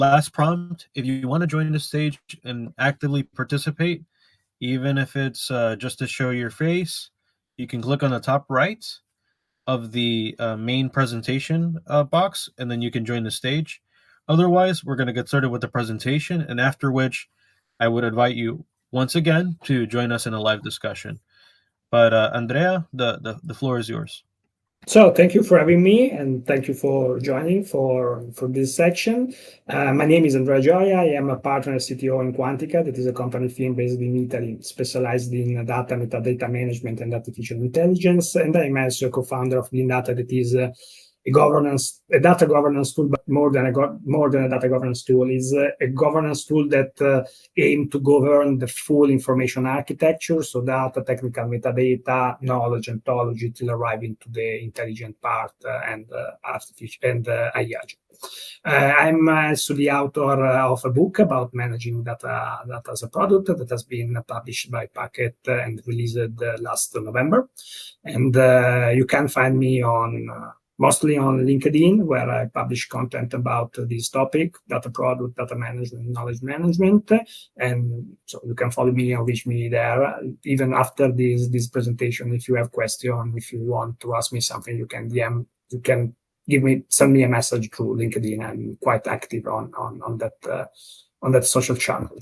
last prompt, if you want to join the stage and actively participate, even if it's just to show your face, you can click on the top right of the main presentation box, and then you can join the stage. Otherwise, we're going to get started with the presentation, and after which I would invite you once again to join us in a live discussion. But Andrea, the floor is yours. So thank you for having me, and thank you for joining for this section. My name is Andrea Gioia. I am a partner CTO in Quantica, that is a company firm based in Italy, specialized in data, metadata management, and artificial intelligence. And I'm also a co-founder of Data, that is a data governance tool, but more than a data governance tool, is a governance tool that aim to govern the full information architecture, so data, technical metadata, knowledge, ontology, till arriving to the intelligent part and artificial and AI agent. I'm also the author of a book about managing data as a product that has been published by Packet and released last November. And you can find me on mostly on LinkedIn, where I publish content about this topic, data product, data management, knowledge management. And so you can follow me or reach me there. Even after this presentation, if you have questions, if you want to ask me something, you can DM, you can send me a message through LinkedIn. I'm quite active on that social channel.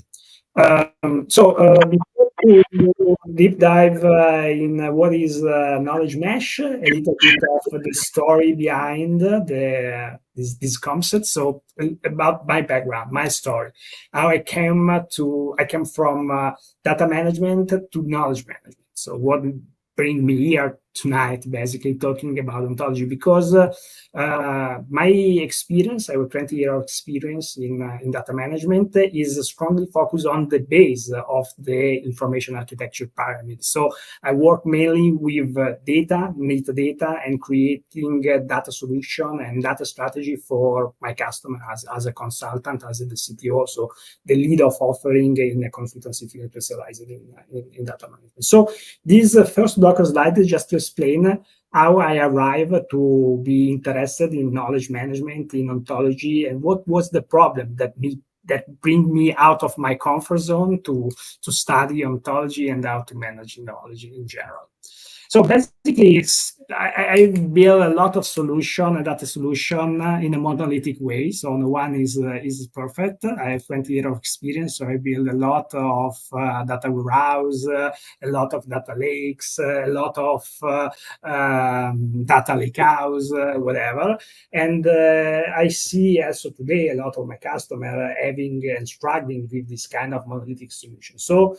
Before we deep dive in what is knowledge mesh, a little bit of the story behind this concept. So about my background, my story, how I came from data management to knowledge management. So what bring me here tonight, basically talking about ontology, because my experience, I have 20 years of experience in data management, is strongly focused on the base of the information architecture pyramid. So I work mainly with data, metadata, and creating a data solution and data strategy for my customer as a consultant, as the CTO, so the lead of offering in a consultancy field specialized in data management. So this first block of slides is just to explain how I arrived to be interested in knowledge management, in ontology, and what was the problem that bring me out of my comfort zone to study ontology and how to manage knowledge in general. So basically, I build a lot of a data solution in a monolithic way. So on the one is perfect. I have 20 years of experience, so I build a lot of data warehouse, a lot of data lakes, a lot of data lakehouse, whatever. And I see also today a lot of my customers having and struggling with this kind of monolithic solution. So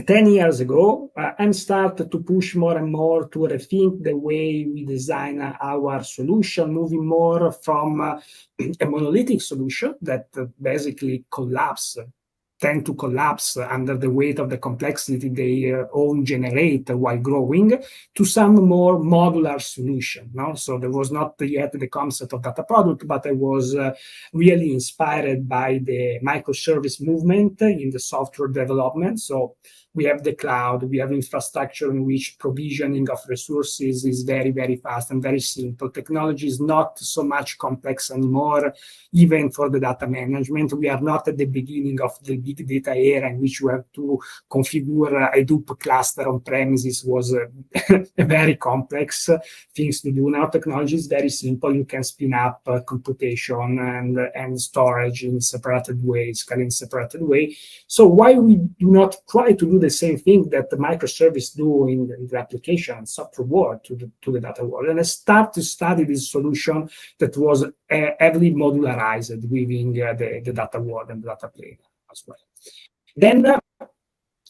10 years ago, I started to push more and more to rethink the way we design our solution, moving more from a monolithic solution that basically tend to collapse under the weight of the complexity they own generate while growing, to some more modular solution. No? So there was not yet the concept of data product, but I was really inspired by the microservice movement in the software development. So we have the cloud, we have infrastructure in which provisioning of resources is very, very fast and very simple. Technology is not so much complex anymore, even for the data management. We are not at the beginning of the big data era in which you have to configure a Hadoop cluster on premises. Was a very complex things to do. Now technology is very simple. You can spin up computation and storage in separated ways, scale in separated way. So why we do not try to do the same thing that the microservice do in the application software world to the data world? And I start to study this solution that was heavily modularized within the data world and the data plane as well. Then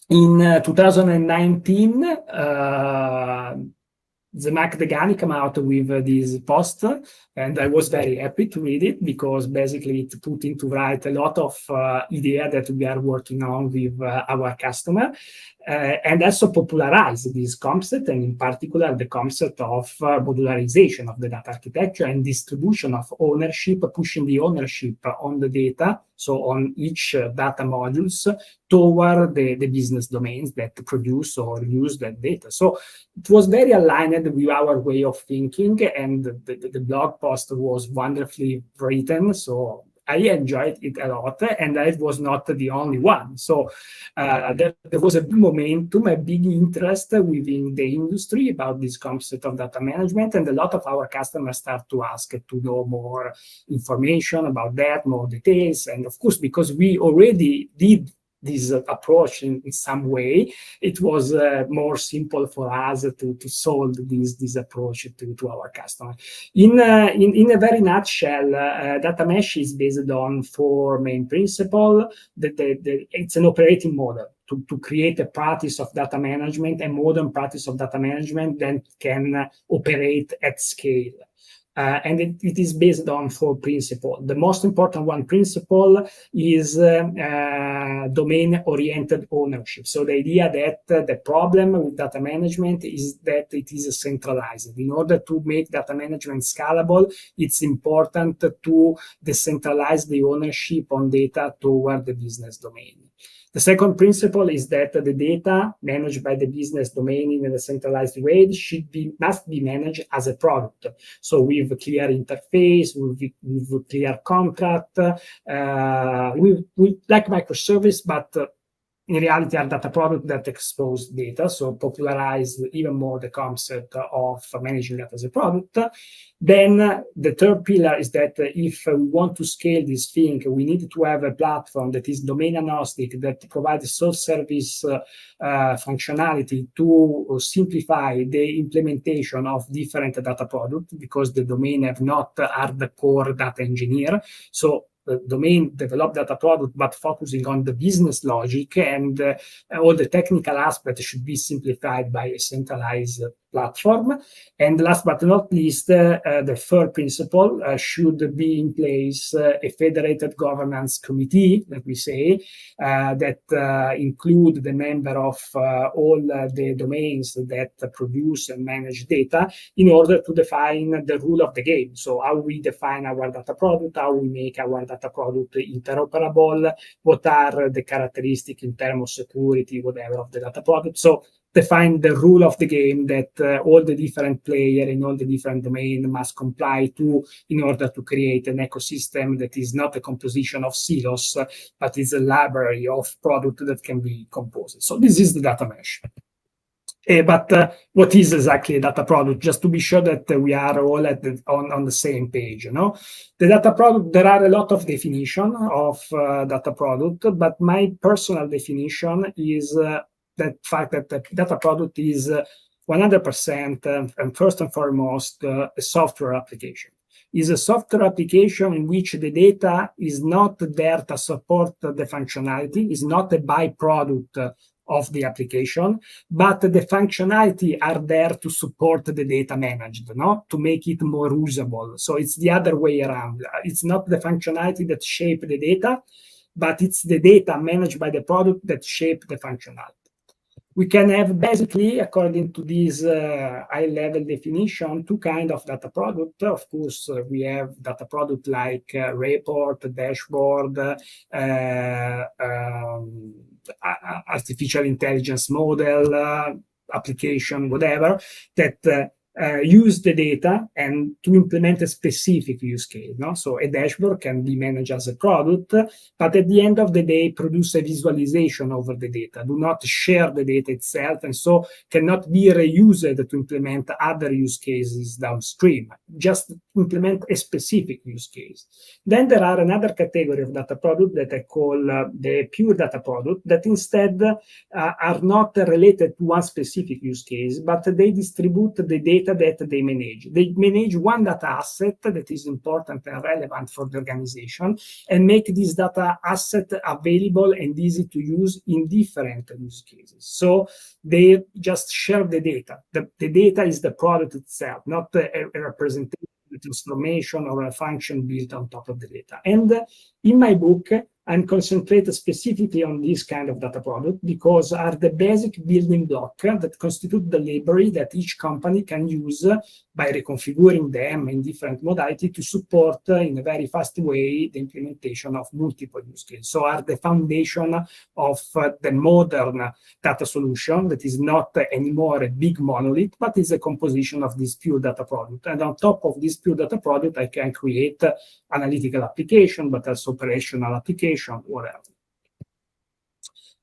in 2019, Zach Degani came out with this post, and I was very happy to read it, because basically it put into right a lot of idea that we are working on with our customer, and also popularize this concept, and in particular the concept of modularization of the data architecture and distribution of ownership, pushing the ownership on the data, so on each data modules, toward the business domains that produce or use that data. So it was very aligned with our way of thinking, and the blog post was wonderfully written. So I enjoyed it a lot, and I was not the only one. So there was a big momentum, a big interest within the industry about this concept of data management, and a lot of our customers start to ask to know more information about that, more details. And of course, because we already did this approach in some way, it was more simple for us to solve this approach to our customer. In a very nutshell, data mesh is based on four main principles. It's an operating model to create a practice of data management, a modern practice of data management that can operate at scale. And it is based on four principles. The most important one principle is domain-oriented ownership. So the idea that the problem with data management is that it is centralized. In order to make data management scalable, it's important to decentralize the ownership on data toward the business domain. The second principle is that the data managed by the business domain in a decentralized way must be managed as a product. So with a clear interface, with clear contract, with like microservice, but in reality are data products that expose data, so popularize even more the concept of managing data as a product. Then the third pillar is that if we want to scale this thing, we need to have a platform that is domain agnostic, that provides self-service functionality to simplify the implementation of different data products, because the domain have not hardcore data engineer. So the domain develop data product, but focusing on the business logic, and all the technical aspects should be simplified by a centralized platform. And last but not least, the third principle should be in place a federated governance committee, that we say, that include the member of all the domains that produce and manage data, in order to define the rule of the game. So how we define our data product, how we make our data product interoperable, what are the characteristics in terms of security, whatever, of the data product. So define the rule of the game that all the different players in all the different domains must comply to, in order to create an ecosystem that is not a composition of silos, but is a library of product that can be composed. So this is the data mesh. But what is exactly a data product? Just to be sure that we are all on the same page. The data product, there are a lot of definitions of data product, but my personal definition is that fact that the data product is 100% and first and foremost a software application. Is a software application in which the data is not there to support the functionality, is not a byproduct of the application, but the functionality are there to support the data managed, to make it more usable. So it's the other way around. It's not the functionality that shape the data, but it's the data managed by the product that shape the functionality. We can have basically, according to this high-level definition, two kinds of data product. Of course, we have data product like report, dashboard, artificial intelligence model, application, whatever, that use the data and to implement a specific use case. So a dashboard can be managed as a product, but at the end of the day, produce a visualization over the data, do not share the data itself, and so cannot be reused to implement other use cases downstream, just implement a specific use case. Then there are another category of data product that I call the pure data product, that instead are not related to one specific use case, but they distribute the data that they manage. They manage one data asset that is important and relevant for the organization, and make this data asset available and easy to use in different use cases. So they just share the data. The data is the product itself, not a representation, a transformation, or a function built on top of the data. And in my book, I'm concentrated specifically on this kind of data product, because are the basic building block that constitute the library that each company can use by reconfiguring them in different modalities to support in a very fast way the implementation of multiple use cases. So are the foundation of the modern data solution that is not anymore a big monolith, but is a composition of this pure data product. And on top of this pure data product, I can create analytical application, but also operational application, whatever.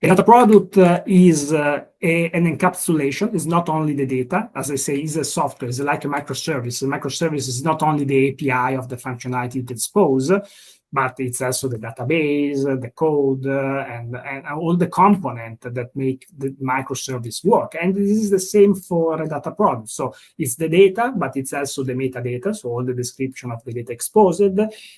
A data product is an encapsulation. It's not only the data, as I say, it's a software. It's like a microservice. A microservice is not only the API of the functionality it exposes, but it's also the database, the code, and all the components that make the microservice work. And this is the same for a data product. So it's the data, but it's also the metadata, so all the description of the data exposed,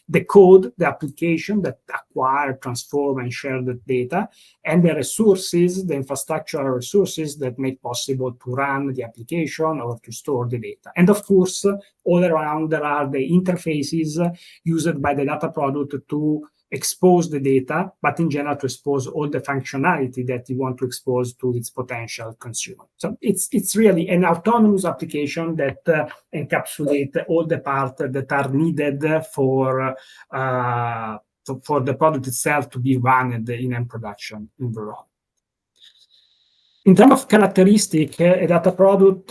the code, the application that acquire, transform, and share the data, and the resources, the infrastructural resources that make possible to run the application or to store the data. And of course, all around there are the interfaces used by the data product to expose the data, but in general to expose all the functionality that you want to expose to its potential consumer. So it's really an autonomous application that encapsulates all the parts that are needed for the product itself to be run in a production environment. In terms of characteristic, a data product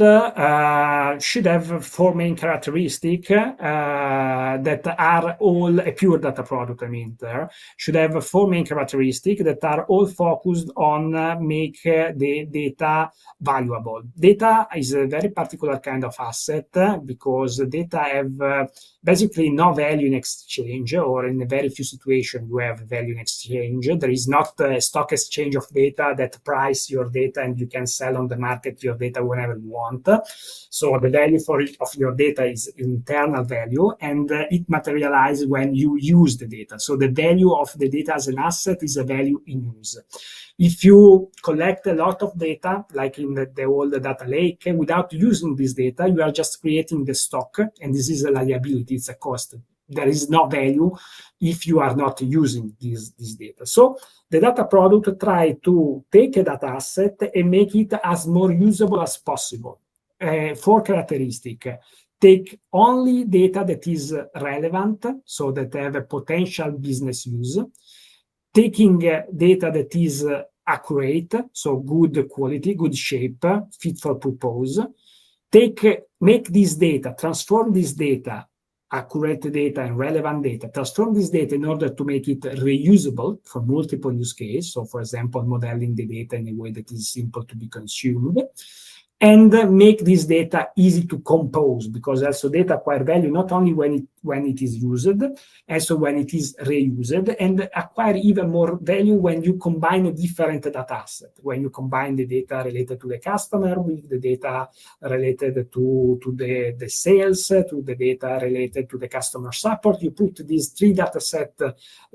should have four main characteristics that are all a pure data product. There should have four main characteristics that are all focused on make the data valuable. Data is a very particular kind of asset because data have basically no value in exchange, or in a very few situations you have value in exchange. There is not a stock exchange of data that price your data and you can sell on the market your data whenever you want. So the value of your data is internal value, and it materializes when you use the data. So the value of the data as an asset is a value in use. If you collect a lot of data, like in the old data lake, without using this data, you are just creating the stock, and this is a liability, it's a cost. There is no value if you are not using this data. So the data product try to take a data asset and make it as more usable as possible. Four characteristics. Take only data that is relevant, so that have a potential business use. Taking data that is accurate, so good quality, good shape, fit for purpose. Make this data, transform this data, accurate data and relevant data, transform this data in order to make it reusable for multiple use cases. So, for example, modeling the data in a way that is simple to be consumed. And make this data easy to compose, because also data acquire value not only when it is used, also when it is reused, and acquire even more value when you combine different data assets. When you combine the data related to the customer with the data related to the sales, to the data related to the customer support, you put these three data sets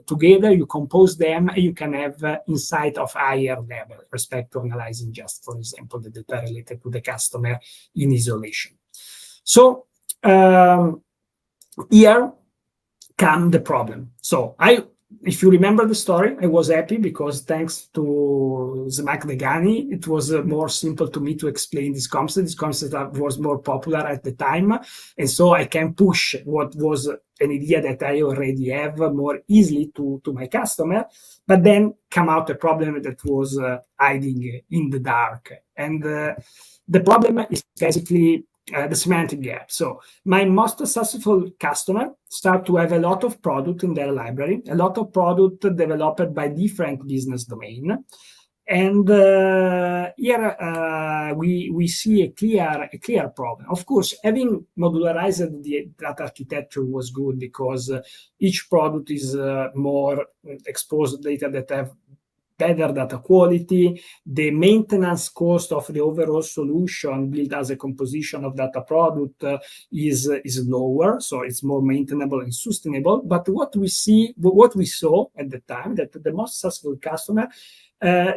together, you compose them, and you can have insight of higher level respect to analyzing just, for example, the data related to the customer in isolation. So here come the problem. So if you remember the story, I was happy because thanks to Zach Degani, it was more simple to me to explain this concept. This concept was more popular at the time, and so I can push what was an idea that I already have more easily to my customer. But then come out a problem that was hiding in the dark, and the problem is basically the semantic gap. So my most successful customer start to have a lot of product in their library, a lot of product developed by different business domain. And here we see a clear problem. Of course, having modularized the data architecture was good because each product is more exposed data that have better data quality. The maintenance cost of the overall solution built as a composition of data product is lower, so it's more maintainable and sustainable. But what we saw at the time, that the most successful customer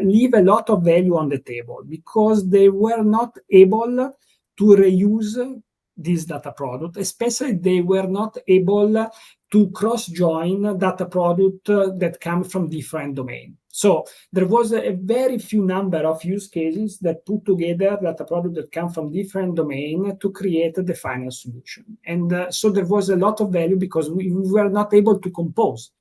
leave a lot of value on the table because they were not able to reuse this data product, especially they were not able to cross-join data product that come from different domains. So there was a very few number of use cases that put together data product that come from different domains to create the final solution. And so there was a lot of value because we were not able to compose.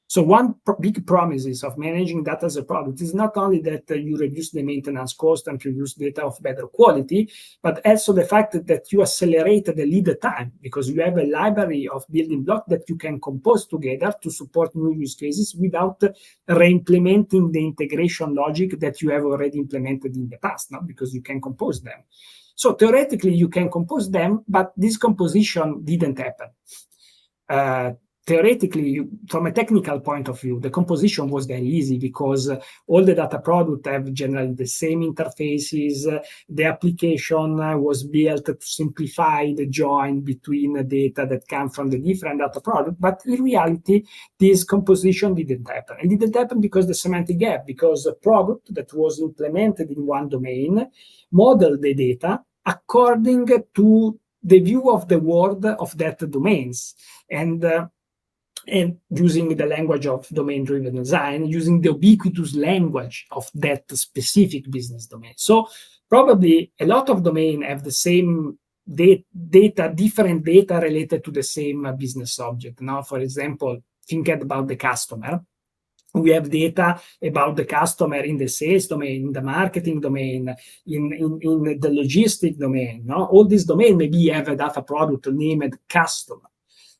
So one big promises of managing data as a product is not only that you reduce the maintenance cost and produce data of better quality, but also the fact that you accelerate the lead time because you have a library of building blocks that you can compose together to support new use cases without re-implementing the integration logic that you have already implemented in the past, no? Because you can compose them. So theoretically, you can compose them, but this composition didn't happen. Theoretically, from a technical point of view, the composition was very easy because all the data products have generally the same interfaces. The application was built to simplify the join between the data that come from the different data products. But in reality, this composition didn't happen. It didn't happen because the semantic gap, because a product that was implemented in one domain modeled the data according to the view of the world of that domains. And using the language of domain-driven design, using the ubiquitous language of that specific business domain. So probably a lot of domains have the same data, different data related to the same business object. Now, for example, think about the customer. We have data about the customer in the sales domain, in the marketing domain, in the logistic domain. No? All these domains maybe have a data product named customer.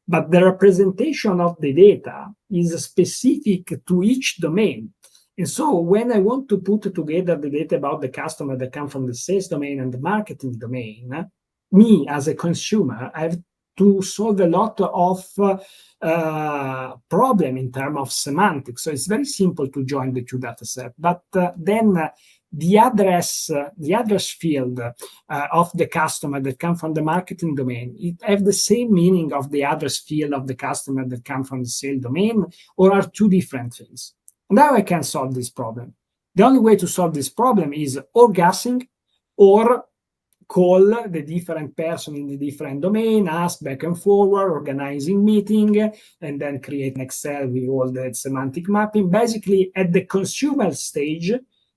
But the representation of the data is specific to each domain. And so when I want to put together the data about the customer that come from the sales domain and the marketing domain, me as a consumer, I have to solve a lot of problem in terms of semantics. So it's very simple to join the two data sets. But then the address field of the customer that come from the marketing domain, it have the same meaning of the address field of the customer that come from the sales domain, or are two different things? Now I can solve this problem. The only way to solve this problem is or guessing or call the different person in the different domain, ask back and forward, organizing meeting, and then create an Excel with all the semantic mapping. Basically, at the consumer stage,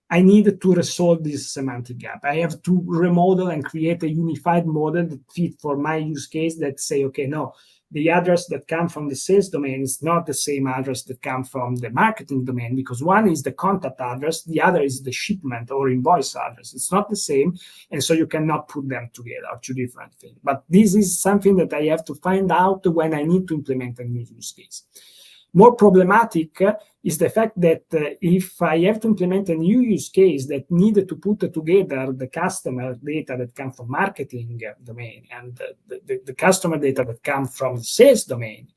I need to resolve this semantic gap. I have to remodel and create a unified model that fit for my use case that say, okay, no, the address that comes from the sales domain is not the same address that comes from the marketing domain, because one is the contact address, the other is the shipment or invoice address. It's not the same, and so you cannot put them together, two different things. But this is something that I have to find out when I need to implement a new use case. More problematic is the fact that if I have to implement a new use case that needed to put together the customer data that come from marketing domain and the customer data that come from the sales domain,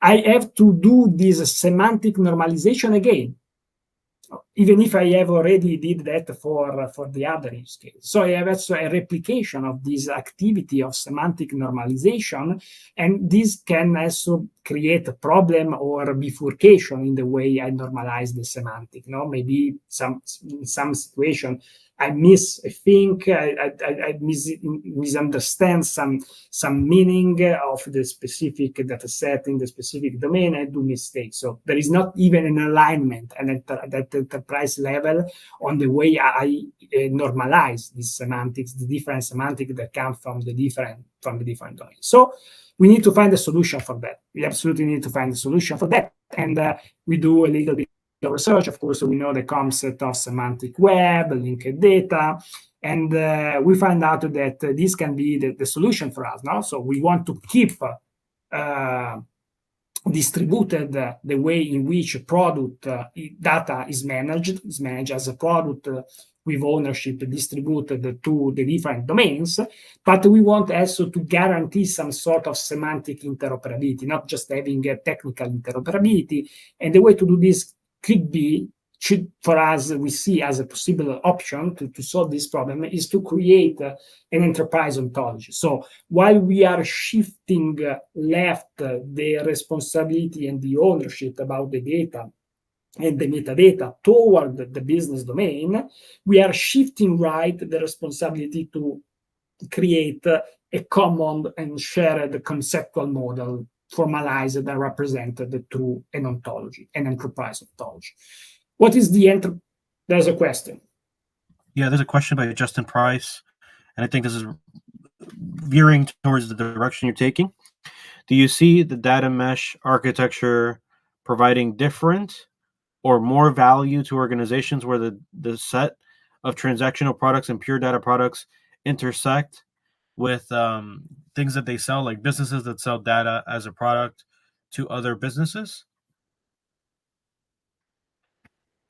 I have to do this semantic normalization again, even if I have already did that for the other use case. So I have also a replication of this activity of semantic normalization, and this can also create a problem or bifurcation in the way I normalize the semantic. No, maybe in some situation I miss a thing, I misunderstand some meaning of the specific data set in the specific domain. I do mistakes. So there is not even an alignment at that enterprise level on the way I normalize these semantics, the different semantics that come from the different domains. So we need to find a solution for that. We absolutely need to find a solution for that. And we do a little bit of research. Of course, we know the concept of semantic web, linked data, and we find out that this can be the solution for us now. So we want to keep distributed the way in which product data is managed as a product with ownership distributed to the different domains, but we want also to guarantee some sort of semantic interoperability, not just having a technical interoperability. And the way to do this should for us, we see as a possible option to solve this problem is to create an enterprise ontology. So while we are shifting left the responsibility and the ownership about the data and the metadata toward the business domain, we are shifting right the responsibility to create a common and shared conceptual model formalized and represented through an ontology, an enterprise ontology. What is the There's a question. Yeah, there's a question by Justin Price, and I think this is veering towards the direction you're taking. Do you see the data mesh architecture providing different or more value to organizations where the set of transactional products and pure data products intersect with things that they sell, like businesses that sell data as a product to other businesses?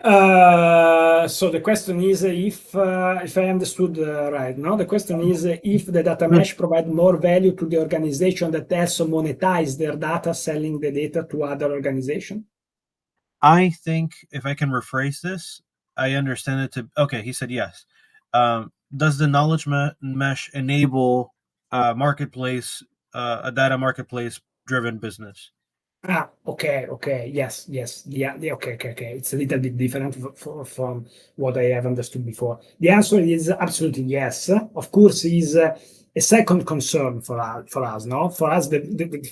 So the question is if I understood right, no? The question is if the data Good. mesh provide more value to the organization that also monetize their data, selling the data to other organization. I think if I can rephrase this, I understand it to. Okay, he said yes. Does the knowledge mesh enable marketplace, a data marketplace driven business? Okay. Yes. Yeah. Okay. It's a little bit different from what I have understood before. The answer is absolutely yes. Of course, is a second concern for us. No, for us, the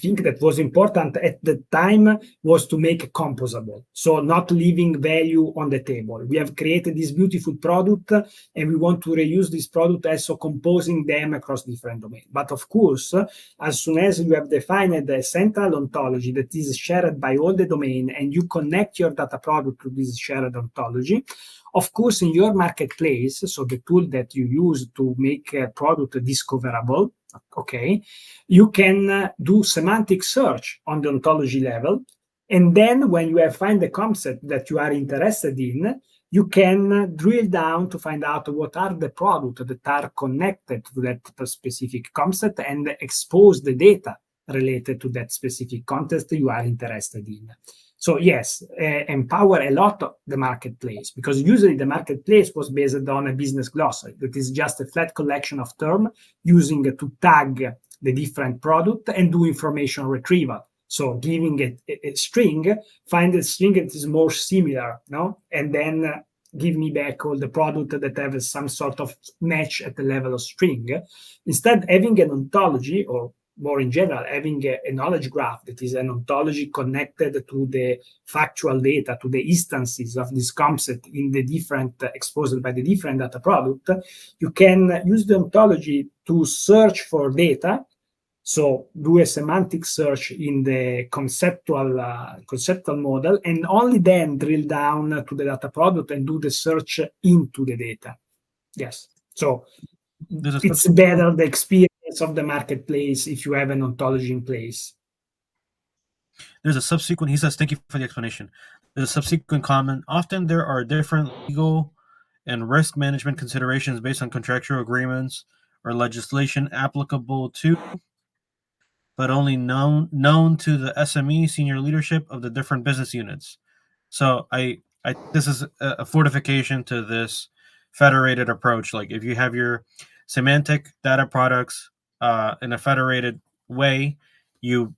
thing that was important at the time was to make it composable, so not leaving value on the table. We have created this beautiful product, and we want to reuse this product, also composing them across different domains. But of course, as soon as you have defined a central ontology that is shared by all the domain and you connect your data product to this shared ontology, of course, in your marketplace, so the tool that you use to make a product discoverable, okay, you can do semantic search on the ontology level. And then when you have find the concept that you are interested in, you can drill down to find out what are the products that are connected to that specific concept and expose the data related to that specific context you are interested in. So yes, empower a lot of the marketplace, because usually the marketplace was based on a business glossary that is just a flat collection of terms using to tag the different product and do information retrieval. So giving a string, find a string that is more similar, no, and then give me back all the product that have some sort of match at the level of string. Instead, having an ontology, or more in general, having a knowledge graph that is an ontology connected to the factual data, to the instances of this concept in the different exposed by the different data product, you can use the ontology to search for data. So do a semantic search in the conceptual model, and only then drill down to the data product and do the search into the data. Yes. So it's better the experience of the marketplace if you have an ontology in place. There's a subsequent, he says, thank you for the explanation. There's a subsequent comment. Often there are different legal and risk management considerations based on contractual agreements or legislation applicable to, but only known to the SME senior leadership of the different business units. So I this is a fortification to this federated approach. Like if you have your semantic data products in a federated way, you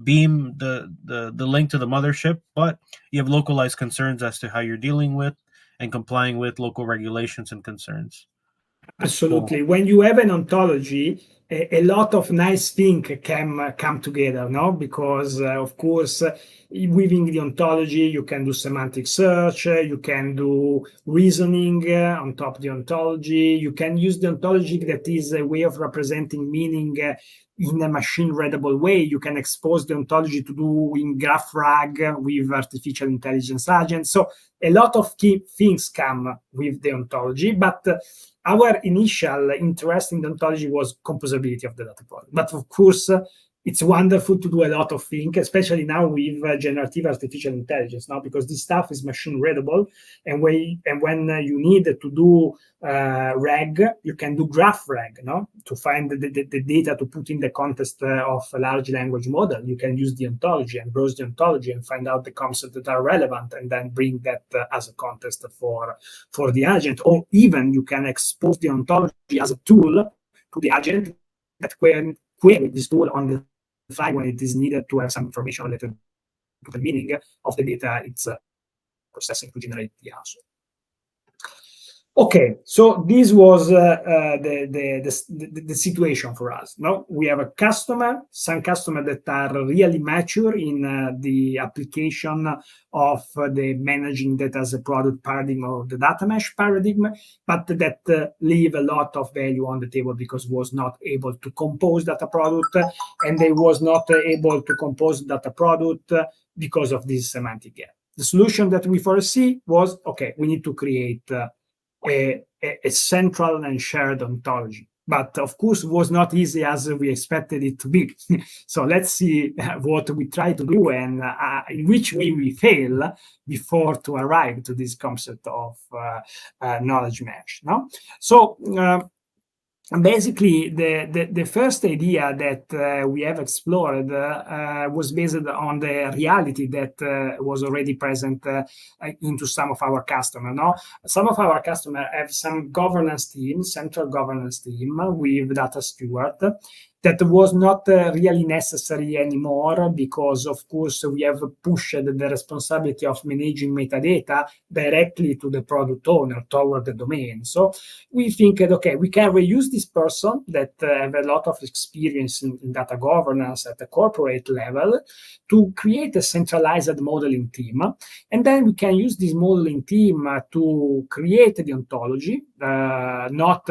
beam the link to the mothership, but you have localized concerns as to how you're dealing with and complying with local regulations and concerns. Absolutely. Cool. When you have an ontology, a lot of nice things can come together, no? Because of course, within the ontology, you can do semantic search, you can do reasoning on top of the ontology, you can use the ontology that is a way of representing meaning in a machine readable way. You can expose the ontology to do in graph RAG with artificial intelligence agents. So a lot of key things come with the ontology, but our initial interest in the ontology was composability of the data product. But of course, it's wonderful to do a lot of things, especially now with generative artificial intelligence, now, because this stuff is machine readable. And when you need to do RAG, you can do graph RAG, no? To find the data to put in the context of a large language model. You can use the ontology and browse the ontology and find out the concepts that are relevant, and then bring that as a context for the agent. Or even you can expose the ontology as a tool to the agent that can query this tool on the fly when it is needed to have some information related to the meaning of the data it's processing to generate the answer. Okay, so this was the situation for us. No, we have a customer, some customer that are really mature in the application of the managing data as a product paradigm or the data mesh paradigm, but that leave a lot of value on the table because was not able to compose data product, and they was not able to compose data product because of this semantic gap. The solution that we foresee was, okay, we need to create a central and shared ontology. But of course, it was not easy as we expected it to be. So let's see what we try to do and in which way we fail before to arrive to this concept of knowledge mesh. No? So basically, the first idea that we have explored was based on the reality that was already present into some of our customers. No? Some of our customers have some governance team, central governance team with data steward that was not really necessary anymore because, of course, we have pushed the responsibility of managing metadata directly to the product owner toward the domain. So we think that, okay, we can reuse this person that have a lot of experience in data governance at the corporate level to create a centralized modeling team. And then we can use this modeling team to create the ontology, not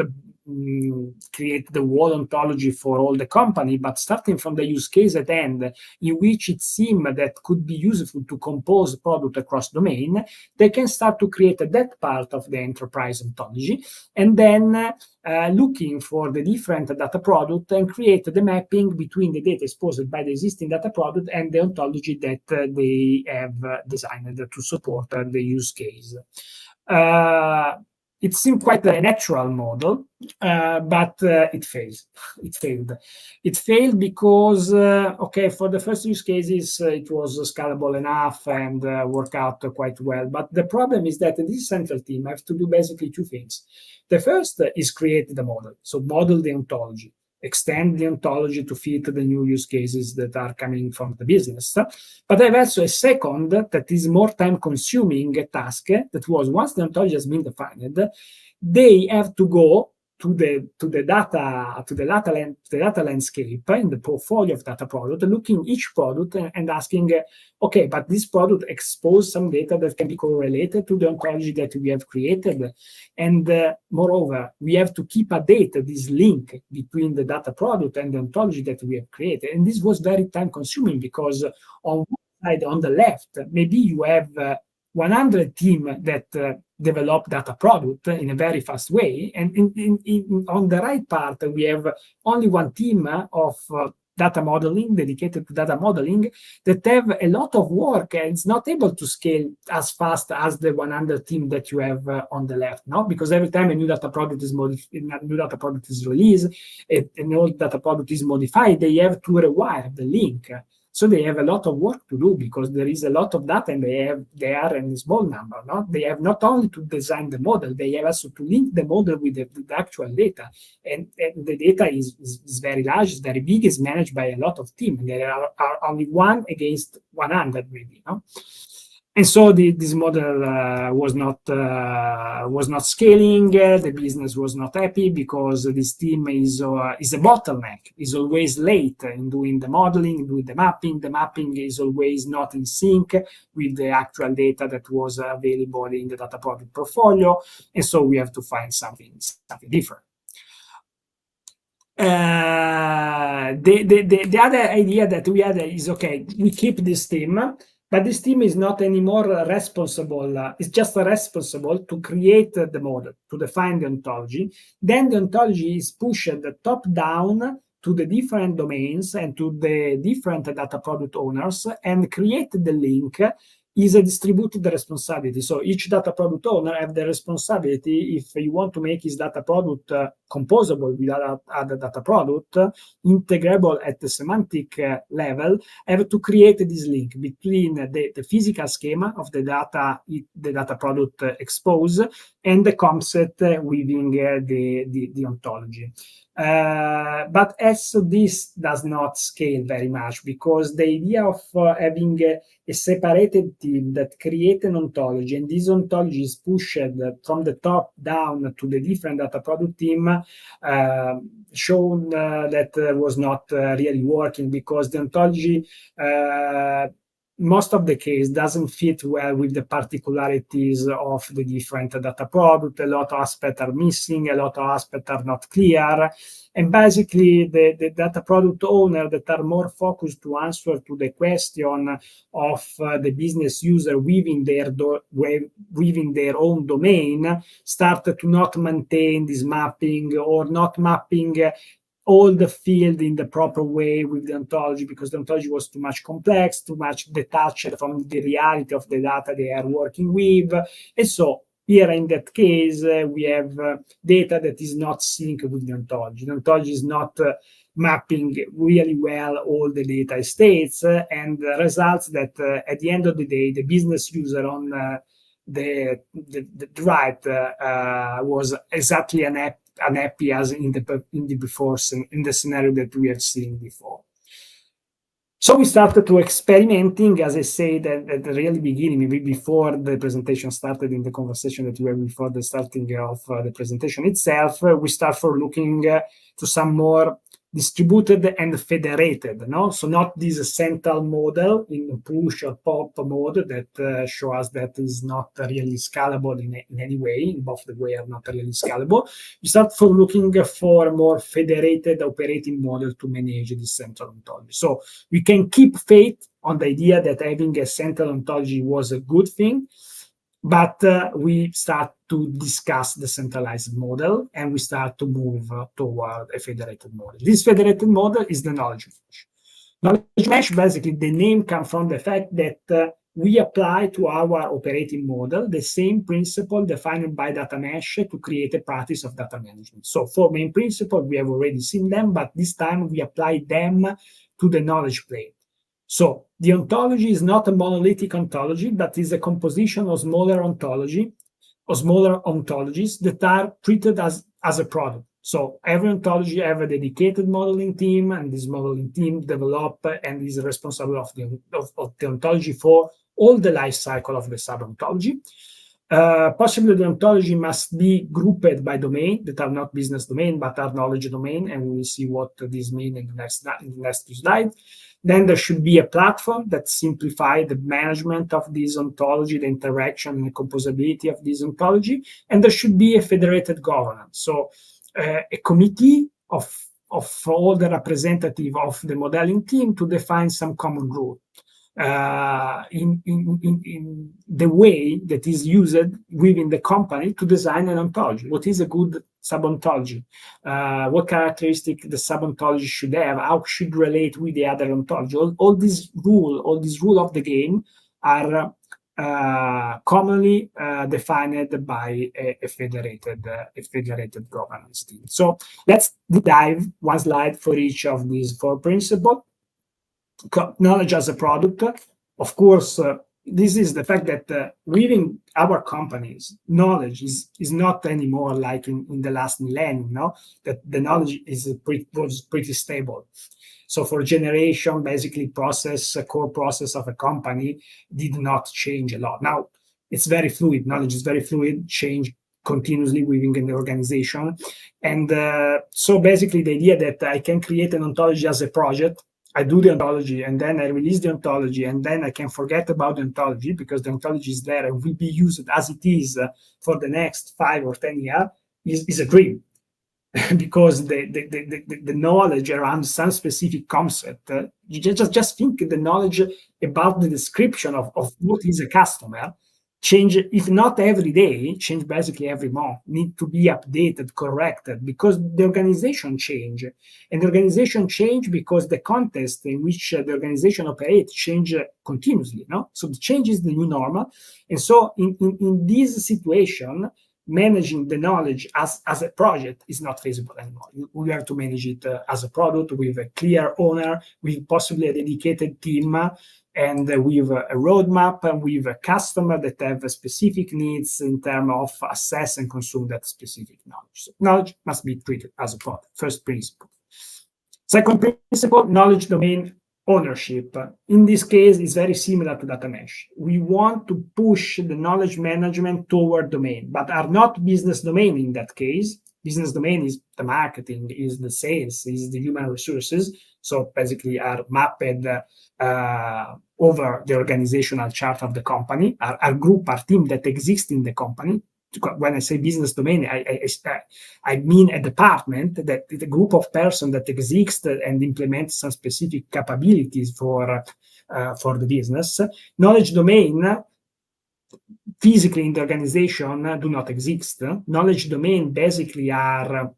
create the whole ontology for all the company, but starting from the use case at end, in which it seems that could be useful to compose product across domain, they can start to create that part of the enterprise ontology, and then looking for the different data product and create the mapping between the data exposed by the existing data product and the ontology that they have designed to support the use case. It seemed quite a natural model, but it failed. It failed. It failed because, okay, for the first use cases, it was scalable enough and worked out quite well. But the problem is that this central team has to do basically two things. The first is create the model, so model the ontology, extend the ontology to fit the new use cases that are coming from the business. But I have also a second that is more time-consuming task that was, once the ontology has been defined, they have to go to the data landscape in the portfolio of data product, looking each product and asking, okay, but this product expose some data that can be correlated to the ontology that we have created. And moreover, we have to keep updated this link between the data product and the ontology that we have created. And this was very time consuming because on one side, on the left, maybe you have 100 team that develop data product in a very fast way. And on the right part, we have only one team of data modeling, dedicated to data modeling, that have a lot of work and it's not able to scale as fast as the 100 team that you have on the left, no? Because every time a new data product is released, an old data product is modified, they have to rewire the link. So they have a lot of work to do because there is a lot of data and they are in a small number. No? They have not only to design the model, they have also to link the model with the actual data. And the data is very large, it's very big, it's managed by a lot of teams. There are only one against 100 maybe. No? And so this model was not scaling. The business was not happy because this team is a bottleneck. Is always late in doing the modeling, doing the mapping. The mapping is always not in sync with the actual data that was available in the data product portfolio. And so we have to find something different. The other idea that we had is, okay, we keep this team, but this team is not anymore responsible. It's just responsible to create the model, to define the ontology. Then the ontology is pushed top down to the different domains and to the different data product owners and create the link is a distributed responsibility. So each data product owner have the responsibility, if you want to make his data product composable with other data product, integrable at the semantic level, have to create this link between the physical schema of the data product expose and the concept within the ontology. But as this does not scale very much, because the idea of having a separated team that create an ontology, and this ontology is pushed from the top down to the different data product team, shown that was not really working, because the ontology most of the case doesn't fit well with the particularities of the different data product. A lot of aspects are missing, a lot of aspects are not clear. And basically, the data product owner that are more focused to answer to the question of the business user within their own domain start to not maintain this mapping, or not mapping all the field in the proper way with the ontology, because the ontology was too much complex, too much detached from the reality of the data they are working with. And so here in that case, we have data that is not synced with the ontology. The ontology is not mapping really well all the data states, and results that at the end of the day, the business user on the right was exactly unhappy as in the scenario that we have seen before. So we started to experimenting, as I said at the really beginning, maybe before the presentation started, in the conversation that we had before the starting of the presentation itself. We start for looking to some more distributed and federated, no? So not this central model in push or pop mode that show us that is not really scalable in any way. In both the way are not really scalable. We start for looking for a more federated operating model to manage this central ontology. So we can keep faith on the idea that having a central ontology was a good thing, but we start to discuss the centralized model, and we start to move toward a federated model. This federated model is the knowledge mesh. Knowledge mesh, basically, the name comes from the fact that we apply to our operating model the same principle defined by data mesh to create a practice of data management. So 4 main principles, we have already seen them, but this time we apply them to the knowledge plane. So the ontology is not a monolithic ontology, but is a composition of smaller ontologies that are treated as a product. So every ontology have a dedicated modeling team, and this modeling team develop and is responsible of the ontology for all the life cycle of the sub-ontology. Possibly the ontology must be grouped by domain that are not business domain, but are knowledge domain, and we will see what this means in the next 2 slides. Then there should be a platform that simplifies the management of this ontology, the interaction and the composability of this ontology, and there should be a federated governance. So a committee of all the representative of the modeling team to define some common rule in the way that is used within the company to design an ontology. What is a good sub-ontology? What characteristic the sub-ontology should have? How should relate with the other ontology? All these rule of the game are commonly defined by a federated governance team. So let's dive one slide for each of these 4 principles. Knowledge as a product. Of course, this is the fact that within our companies, knowledge is not anymore like in the last millennium, no? That the knowledge was pretty stable. So for generation, basically core process of a company did not change a lot. Now, it's very fluid. Knowledge is very fluid, change continuously within the organization. And so basically the idea that I can create an ontology as a project, I do the ontology, and then I release the ontology, and then I can forget about the ontology because the ontology is there and will be used as it is for the next 5 or 10 years, is a dream. Because the knowledge around some specific concept, you just think the knowledge about the description of what is a customer, change, if not every day, change basically every month, need to be updated, corrected, because the organization change. And the organization change because the context in which the organization operates change continuously, no? So the change is the new normal. And so in this situation, managing the knowledge as a project is not feasible anymore. We have to manage it as a product with a clear owner, with possibly a dedicated team, and with a roadmap and with a customer that have specific needs in terms of assess and consume that specific knowledge. So knowledge must be treated as a product, first principle. Second principle, knowledge domain ownership. In this case, is very similar to data mesh. We want to push the knowledge management toward domain, but are not business domain in that case. Business domain is the marketing, is the sales, is the human resources. So basically are mapped over the organizational chart of the company, are group, are team that exist in the company. When I say business domain, I mean a department, that the group of persons that exist and implement some specific capabilities for the business. Knowledge domain physically in the organization do not exist. Knowledge domain basically are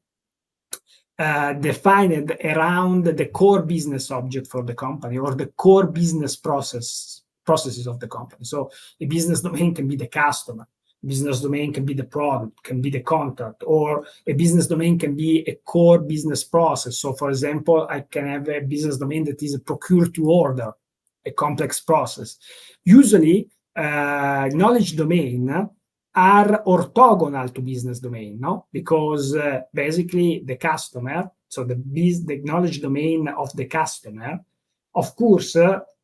defined around the core business object for the company or the core business processes of the company. So a business domain can be the customer. Business domain can be the product, can be the contract, or a business domain can be a core business process. So, for example, I can have a business domain that is a procure to order, a complex process. Usually, knowledge domain are orthogonal to business domain, no? Because basically the customer, so the knowledge domain of the customer, of course,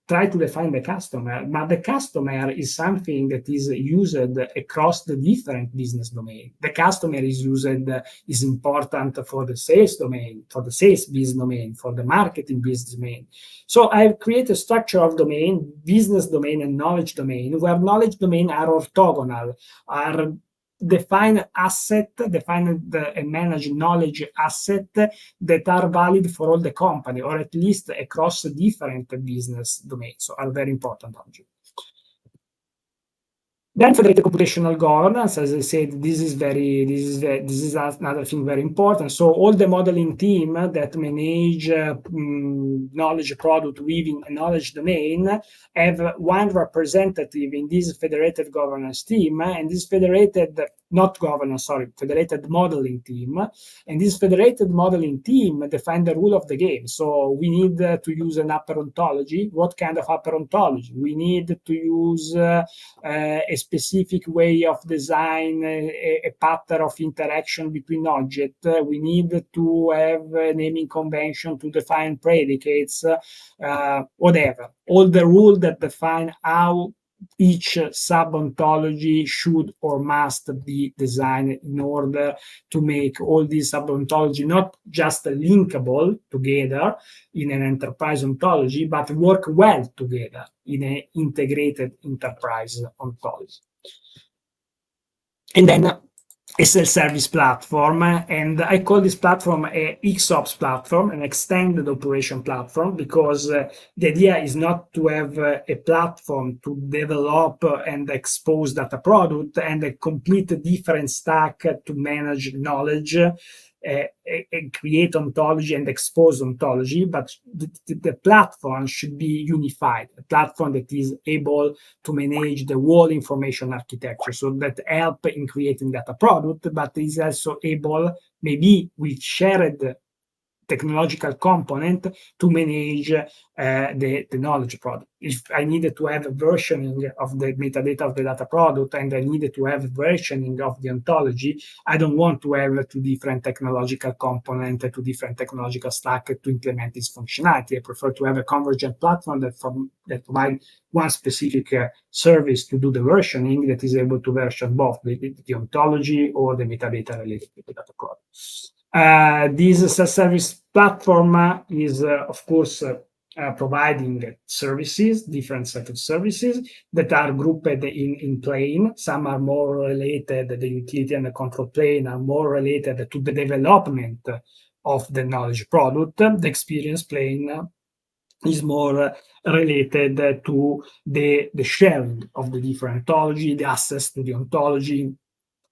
try to define the customer, but the customer is something that is used across the different business domain. The customer is used, is important for the sales domain, for the sales business domain, for the marketing business domain. So I've created a structure of domain, business domain and knowledge domain, where knowledge domain are orthogonal, are define asset, define and manage knowledge asset that are valid for all the company, or at least across different business domains, so are very important objects. Then federated computational governance, as I said, this is another thing very important. So all the modeling team that manage knowledge product within a knowledge domain have one representative in this federated governance team, and this federated modeling team. And this federated modeling team define the rule of the game. So we need to use an upper ontology. What kind of upper ontology? We need to use a specific way of design, a pattern of interaction between objects. We need to have a naming convention to define predicates, whatever. All the rules that define how each sub-ontology should or must be designed in order to make all these sub-ontology not just linkable together in an enterprise ontology, but work well together in an integrated enterprise ontology. And then a self-service platform, and I call this platform a XOps platform, an extended operation platform, because the idea is not to have a platform to develop and expose data product and a complete different stack to manage knowledge, and create ontology and expose ontology, but the platform should be unified, a platform that is able to manage the whole information architecture, so that help in creating data product, but is also able, maybe with shared technological component, to manage the knowledge product. If I needed to have a versioning of the metadata of the data product and I needed to have a versioning of the ontology, I don't want to have two different technological components, two different technological stack to implement this functionality. I prefer to have a convergent platform that provides one specific service to do the versioning, that is able to version both the ontology or the metadata related to the data product. This self-service platform is, of course, providing services, different set of services that are grouped in plane. Some are more related, the utility and the control plane are more related to the development of the knowledge product. The experience plane is more related to the sharing of the different ontology, the access to the ontology,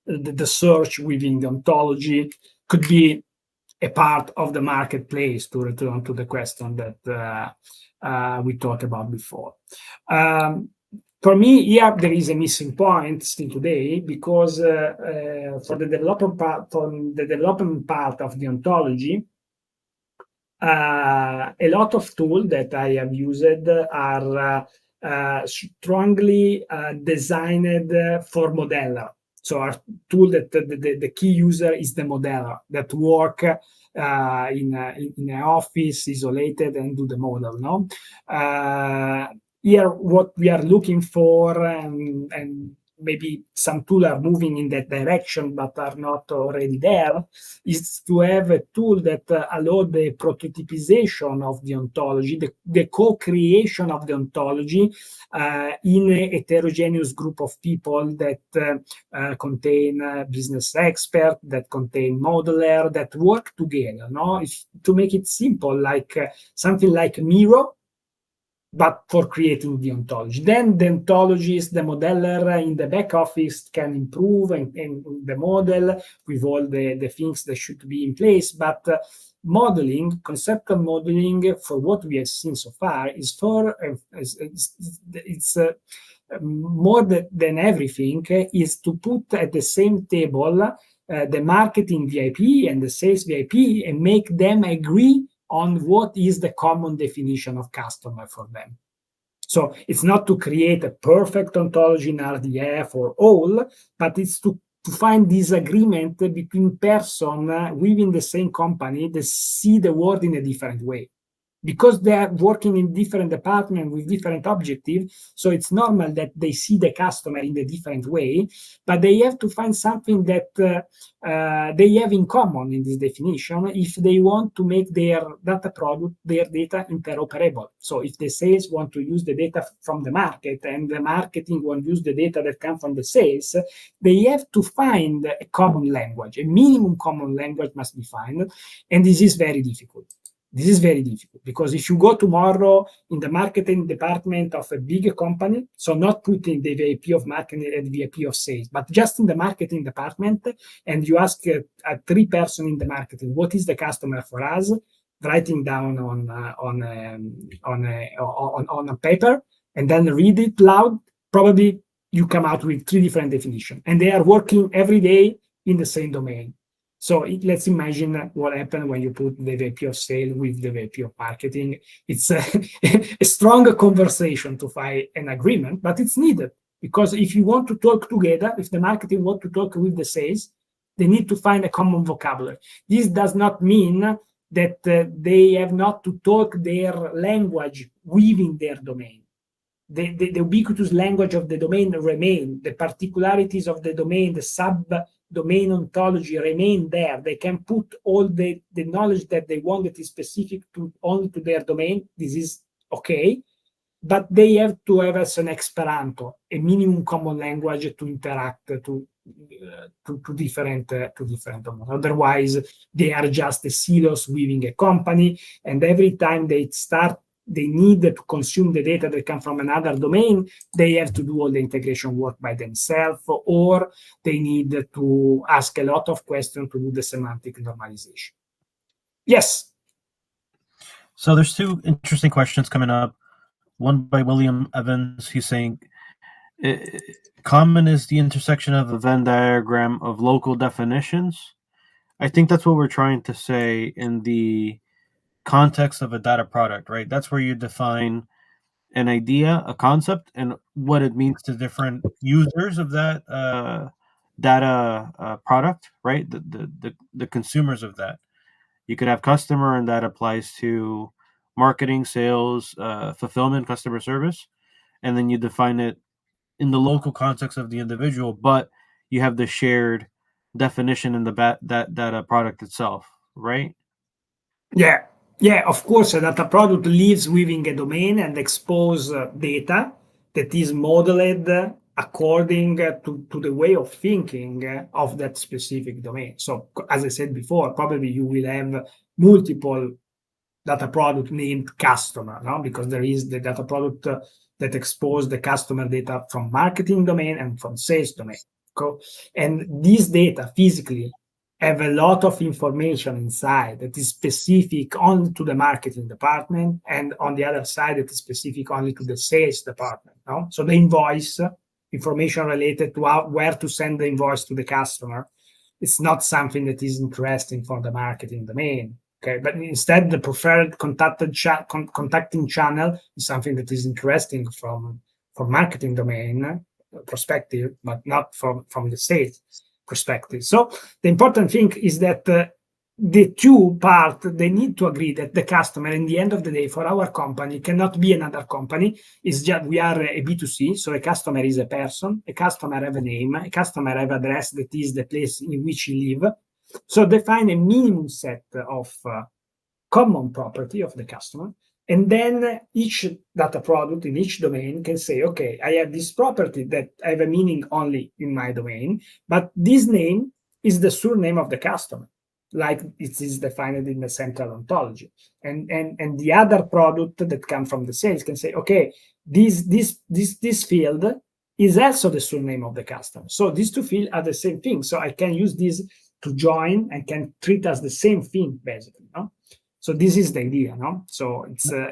the search within the ontology, could be a part of the marketplace, to return to the question that we talked about before. For me, here there is a missing point still today, because for the development part of the ontology, a lot of tools that I have used are strongly designed for modeler. So our tool that the key user is the modeler that work in an office, isolated, and do the model. No, here what we are looking for, and maybe some tools are moving in that direction but are not already there, is to have a tool that allow the prototypization of the ontology, the co-creation of the ontology in a heterogeneous group of people that contain business expert, that contain modeler, that work together. No, to make it simple, like something like Miro, but for creating the ontology. Then the ontologist, the modeler in the back office can improve and the model with all the things that should be in place. But modeling, conceptual modeling, for what we have seen so far, is for it's more than everything, is to put at the same table the marketing VIP and the sales VIP and make them agree on what is the common definition of customer for them. So it's not to create a perfect ontology in RDF or all, but it's to find this agreement between person within the same company that see the world in a different way. Because they are working in different departments with different objectives, so it's normal that they see the customer in a different way, but they have to find something that they have in common in this definition if they want to make their data product, their data interoperable. So if the sales want to use the data from the market and the marketing want to use the data that come from the sales, they have to find a common language. A minimum common language must be found, and this is very difficult. This is very difficult because if you go tomorrow in the marketing department of a big company, so not putting the VP of marketing and VP of sales, but just in the marketing department, and you ask a 3 person in the marketing, what is the customer for us? Writing down on a paper and then read it loud, probably you come out with 3 different definitions, and they are working every day in the same domain. So let's imagine what happened when you put the VP of sale with the VP of marketing. It's a strong conversation to find an agreement, but it's needed because if you want to talk together, if the marketing want to talk with the sales, they need to find a common vocabulary. This does not mean that they have not to talk their language within their domain. The ubiquitous language of the domain remain. The particularities of the domain, the sub-domain ontology remain there. They can put all the knowledge that they want that is specific only to their domain. This is okay. But they have to have as an Esperanto, a minimum common language to interact to different domains. Otherwise, they are just a silos within a company, and every time they need to consume the data that come from another domain, they have to do all the integration work by themselves, or they need to ask a lot of questions to do the semantic normalization. Yes. So there's 2 interesting questions coming up. One by William Evans. He's saying, common is the intersection of a Venn diagram of local definitions. I think that's what we're trying to say in the context of a data product, right? That's where you define an idea, a concept, and what it means to different users of that data product, right? The consumers of that. You could have customer, and that applies to marketing, sales, fulfillment, customer service, and then you define it in the local context of the individual, but you have the shared definition in that product itself, right? Yeah, of course, a data product lives within a domain and expose data that is modeled according to the way of thinking of that specific domain. So, as I said before, probably you will have multiple data product named customer, no? Because there is the data product that expose the customer data from marketing domain and from sales domain. And this data physically have a lot of information inside that is specific only to the marketing department, and on the other side, that is specific only to the sales department. No? So the invoice, information related to where to send the invoice to the customer, it's not something that is interesting for the marketing domain. Okay, but instead the preferred contacting channel is something that is interesting from marketing domain perspective, but not from the sales perspective. So the important thing is that the two part, they need to agree that the customer, in the end of the day, for our company, cannot be another company. It's just we are a B2C, so a customer is a person, a customer have a name, a customer have address that is the place in which he live. So define a minimum set of common property of the customer, and then each data product in each domain can say, okay, I have this property that have a meaning only in my domain, but this name is the surname of the customer, like it is defined in the central ontology. And the other product that come from the sales can say, okay, this field is also the surname of the customer. So these two fields are the same thing. So I can use this to join and can treat as the same thing, basically. No? So this is the idea. No? So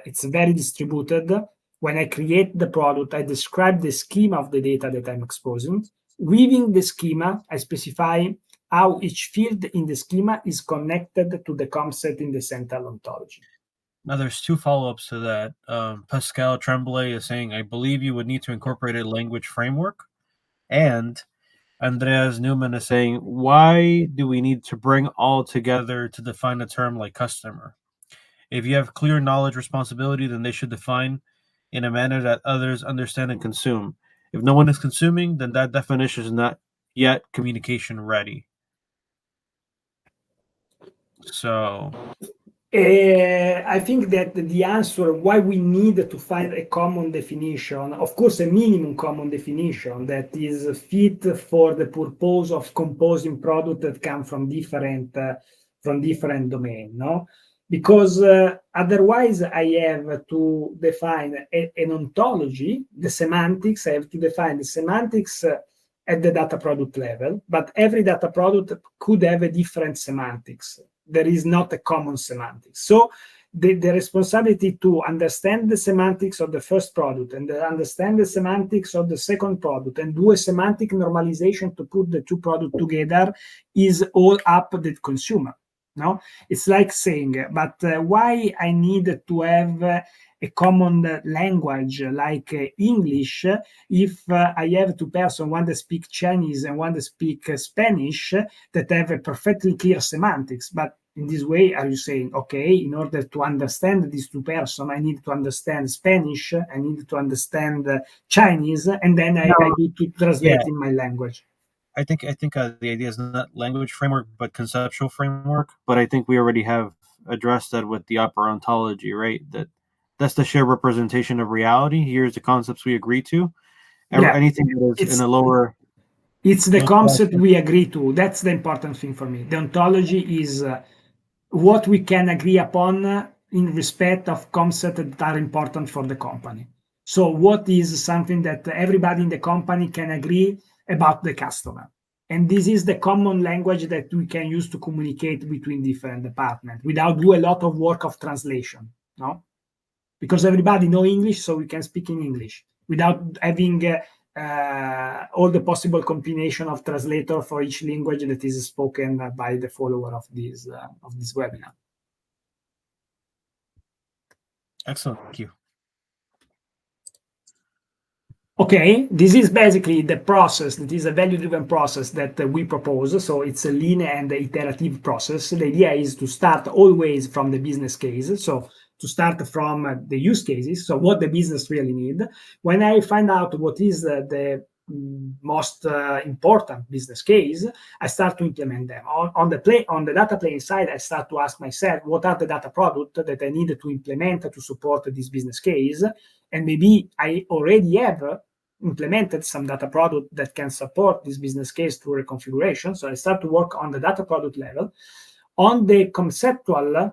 it's very distributed. When I create the product, I describe the schema of the data that I'm exposing. Within the schema, I specify how each field in the schema is connected to the concept in the central ontology. Now, there's two follow-ups to that. Pascal Tremblay is saying, I believe you would need to incorporate a language framework. And Andreas Newman is saying, why do we need to bring all together to define a term like customer? If you have clear knowledge responsibility, then they should define in a manner that others understand and consume. If no one is consuming, then that definition is not yet communication ready. So I think that the answer why we need to find a common definition, of course, a minimum common definition that is fit for the purpose of composing products that come from different domain, no? Because otherwise I have to define an ontology, the semantics. I have to define the semantics at the data product level, but every data product could have a different semantics. There is not a common semantics. So the responsibility to understand the semantics of the first product and understand the semantics of the second product and do a semantic normalization to put the two products together is all up to the consumer. No, it's like saying, but why I need to have a common language like English if I have two persons, one that speak Chinese and one that speak Spanish, that have a perfectly clear semantics. But in this way, are you saying, okay, in order to understand these two persons, I need to understand Spanish, I need to understand Chinese, and then I need to translate in my language? I think the idea is not language framework, but conceptual framework. But I think we already have addressed that with the upper ontology, right? That's the shared representation of reality. Here's the concepts we agree to. Yeah, Anything that is in a lower. It's the concept we agree to. That's the important thing for me. The ontology is what we can agree upon in respect of concepts that are important for the company. So what is something that everybody in the company can agree about the customer? And this is the common language that we can use to communicate between different departments without do a lot of work of translation, no? Because everybody know English, so we can speak in English without having all the possible combination of translator for each language that is spoken by the follower of this webinar. Excellent, thank you. Okay, this is basically the process that is a value-driven process that we propose. So it's a lean and iterative process. The idea is to start always from the business case. So to start from the use cases, so what the business really need. When I find out what is the most important business case, I start to implement them. On the data plane side, I start to ask myself, what are the data products that I need to implement to support this business case? And maybe I already have implemented some data product that can support this business case through reconfiguration. So I start to work on the data product level. On the conceptual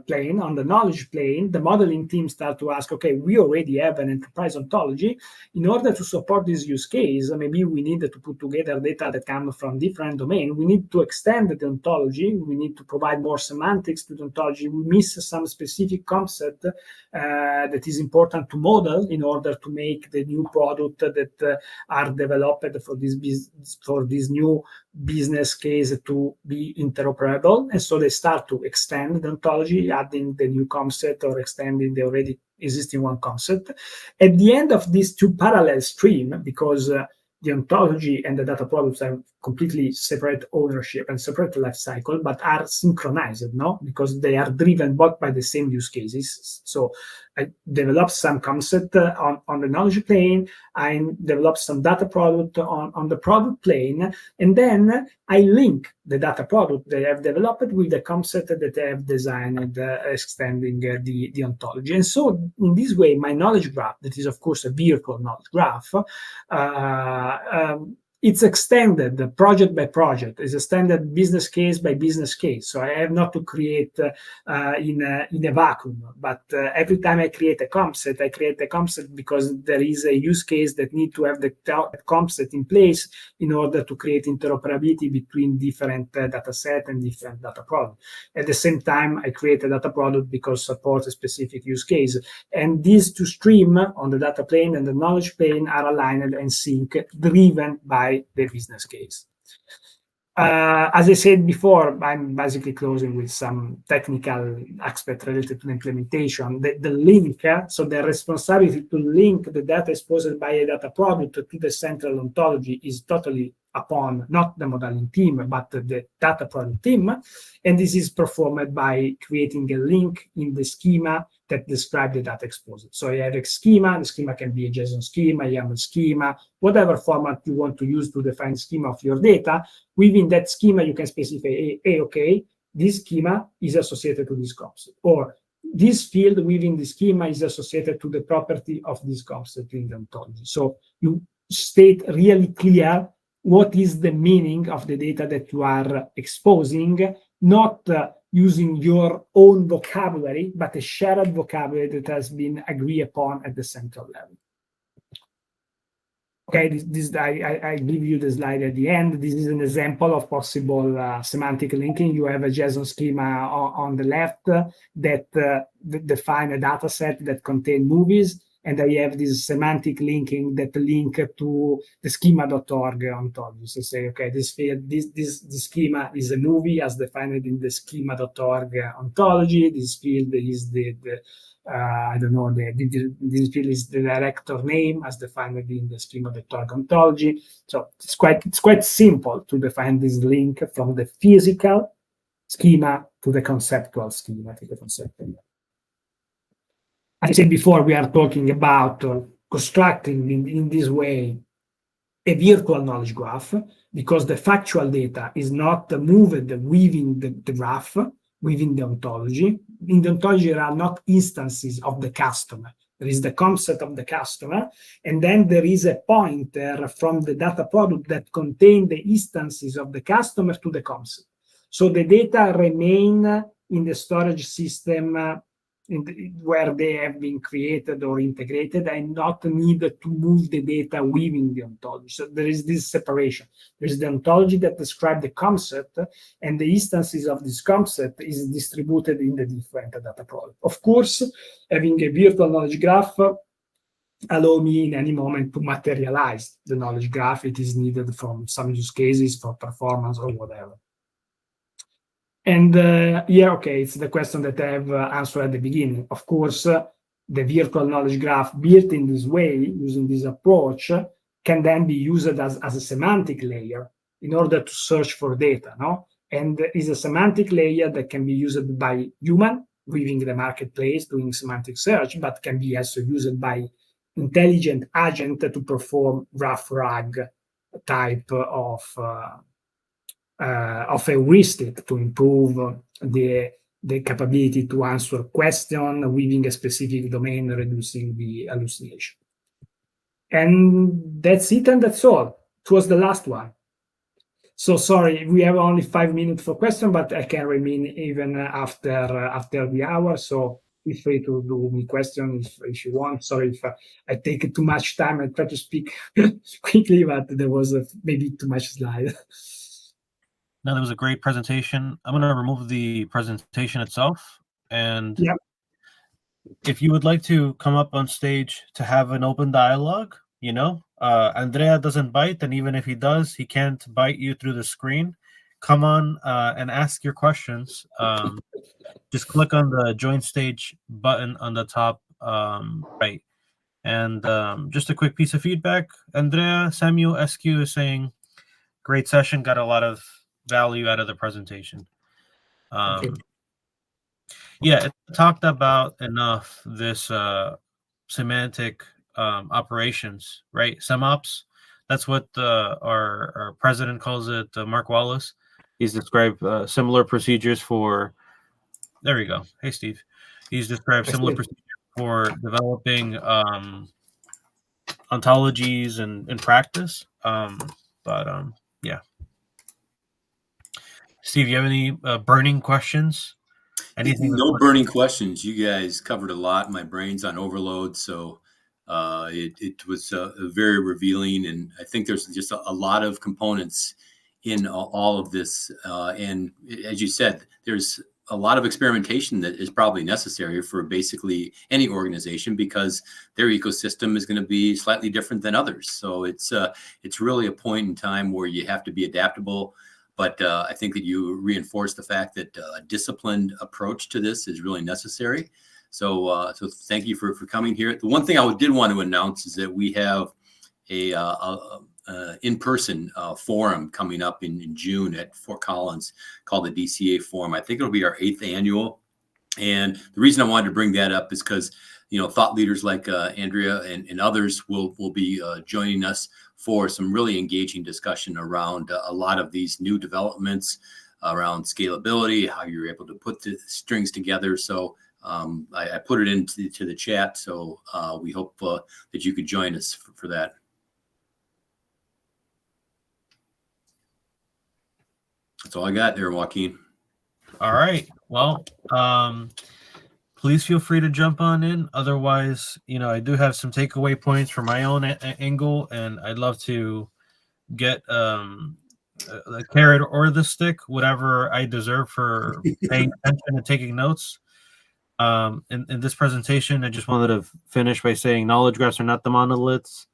plane, on the knowledge plane, the modeling team start to ask, okay, we already have an enterprise ontology. In order to support this use case, maybe we need to put together data that come from different domains. We need to extend the ontology. We need to provide more semantics to the ontology. We miss some specific concept that is important to model in order to make the new product that are developed for this new business case to be interoperable. And so they start to extend the ontology ontology, adding the new concept or extending the already existing one concept. At the end of these two parallel streams, because the ontology and the data products are completely separate ownership and separate life cycle, but are synchronized, no? Because they are driven both by the same use cases. So I develop some concept on the knowledge plane, I develop some data product on the product plane, and then I link the data product that I have developed with the concept that I have designed, extending the ontology. And so in this way, my knowledge graph, that is of course a virtual knowledge graph, it's extended project by project. It's extended business case by business case. So I have not to create in a vacuum. But every time I create a concept because there is a use case that need to have the concept in place in order to create interoperability between different data set and different data products. At the same time, I create a data product because supports a specific use case. And these two streams on the data plane and the knowledge plane are aligned and sync, driven by the business case. As I said before, I'm basically closing with some technical aspect related to the implementation. The link, so the responsibility to link the data exposed by a data product to the central ontology is totally upon not the modeling team, but the data product team. And this is performed by creating a link in the schema that describes the data exposed. So you have a schema, the schema can be a JSON schema, YAML schema, whatever format you want to use to define schema of your data. Within that schema, you can specify, okay, this schema is associated to this concept, or this field within the schema is associated to the property of this concept in the ontology. So you state really clear what is the meaning of the data that you are exposing, not using your own vocabulary, but a shared vocabulary that has been agreed upon at the central level. Okay, I give you the slide at the end. This is an example of possible semantic linking. You have a JSON schema on the left that define a data set that contain movies, and I have this semantic linking that link to the schema.org ontology. So say, okay, this schema is a movie as defined in the schema.org ontology. This field is I don't know, this field is the director name as defined in the schema.org ontology. So it's quite simple to define this link from the physical schema to the conceptual schema, to the conceptual. I said before, we are talking about constructing in this way a virtual knowledge graph, because the factual data is not moved within the graph, within the ontology. In the ontology, there are not instances of the customer. There is the concept of the customer, and then there is a pointer from the data product that contain the instances of the customer to the concept. So the data remain in the storage system where they have been created or integrated, and not need to move the data within the ontology. So there is this separation. There is the ontology that describes the concept, and the instances of this concept is distributed in the different data products. Of course, having a virtual knowledge graph allow me in any moment to materialize the knowledge graph. It is needed from some use cases for performance or whatever. And okay, it's the question that I have answered at the beginning. Of course, the virtual knowledge graph built in this way, using this approach, can then be used as a semantic layer in order to search for data, no? And is a semantic layer that can be used by human within the marketplace doing semantic search, but can be also used by intelligent agent to perform graph RAG type of heuristic to improve the capability to answer question within a specific domain, reducing the hallucination. And that's it, and that's all. It was the last one. So sorry, we have only 5 minutes for question, but I can remain even after the hour. So feel free to do me questions if you want. Sorry if I take too much time. I try to speak quickly, but there was maybe too much slide. No, that was a great presentation. I'm going to remove the presentation itself. And yep. If you would like to come up on stage to have an open dialogue, Andrea doesn't bite. And even if he does, he can't bite you through the screen. come on and ask your questions, just click on the join stage button on the top right. And just a quick piece of feedback. Andrea Samuel SQ is saying, great session, got a lot of value out of the presentation. Yeah, it talked about enough this semantic operations, right? SemOps. That's what our president calls it, Mark Wallace. He's described similar procedures for, there we go. Hey, Steve. He's described similar procedures for developing ontologies in practice. Yeah. Steve, you have any burning questions? Anything? No burning questions. You guys covered a lot. My brain's on overload, so it was very revealing, and I think there's just a lot of components in all of this. And as you said, there's a lot of experimentation that is probably necessary for basically any organization, because their ecosystem is going to be slightly different than others. So it's really a point in time where you have to be adaptable. But I think that you reinforce the fact that a disciplined approach to this is really necessary. So thank you for coming here. The one thing I did want to announce is that we have a in-person forum coming up in June at Fort Collins called the DCA Forum. I think it'll be our 8th annual. And the reason I wanted to bring that up is because, thought leaders like Andrea and others will be joining us for some really engaging discussion around a lot of these new developments around scalability, how you're able to put the strings together. So I put it into the chat. So we hope that you could join us for that. That's all I got there, Joaquin. All right. Well, please feel free to jump on in. Otherwise, I do have some takeaway points from my own angle, and I'd love to get the carrot or the stick, whatever I deserve for paying attention and taking notes. In this presentation, I just wanted to finish by saying knowledge graphs are not the monoliths.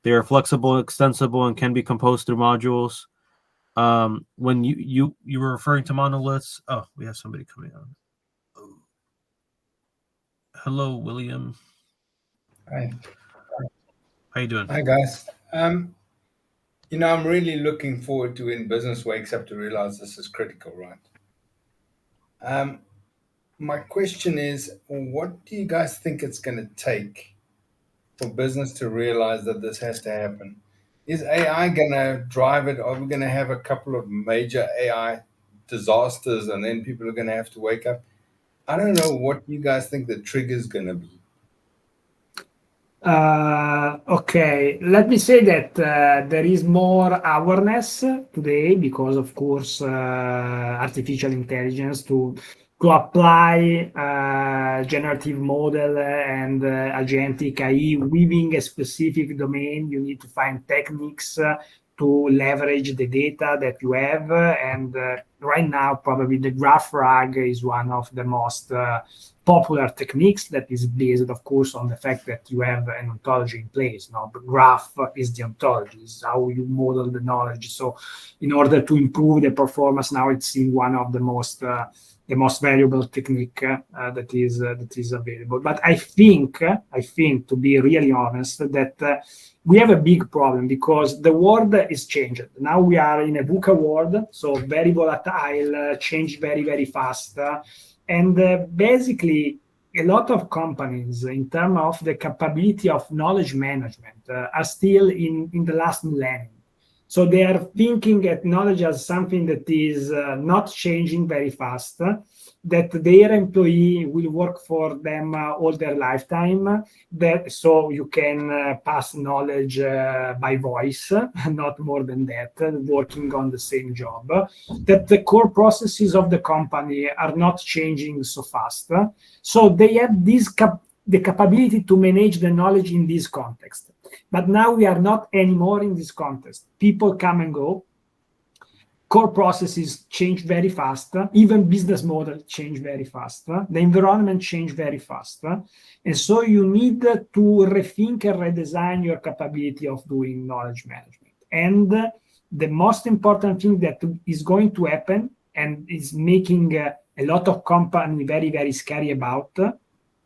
They are flexible, extensible, and can be composed through modules. When you were referring to monoliths, oh, we have somebody coming on. Hello, William. Hi. How you doing? Hi, guys. I'm really looking forward to when business wakes up to realize this is critical, right? My question is, what do you guys think it's going to take for business to realize that this has to happen? Is AI going to drive it? Are we going to have a couple of major AI disasters and then people are going to have to wake up? I don't know what you guys think the trigger is going to be. Okay, let me say that there is more awareness today because, of course, artificial intelligence to apply generative model and agentic AI within a specific domain. You need to find techniques to leverage the data that you have. And right now, probably the graph RAG is one of the most popular techniques that is based, of course, on the fact that you have an ontology in place. Now, the graph is the ontology, is how you model the knowledge. So in order to improve the performance, now it's in one of the most valuable technique that is available. But I think, to be really honest, that we have a big problem because the world is changed. Now we are in a VUCA world, so very volatile, change very, very fast. And basically, a lot of companies, in terms of the capability of knowledge management, are still in the last millennium. So they are thinking at knowledge as something that is not changing very fast, that their employee will work for them all their lifetime, that so you can pass knowledge by voice, not more than that, working on the same job, that the core processes of the company are not changing so fast. So they have the capability to manage the knowledge in this context. But now we are not anymore in this context. People come and go. Core processes change very fast. Even business models change very fast. The environment change very fast. And so you need to rethink and redesign your capability of doing knowledge management. And the most important thing that is going to happen and is making a lot of companies very, very scary about,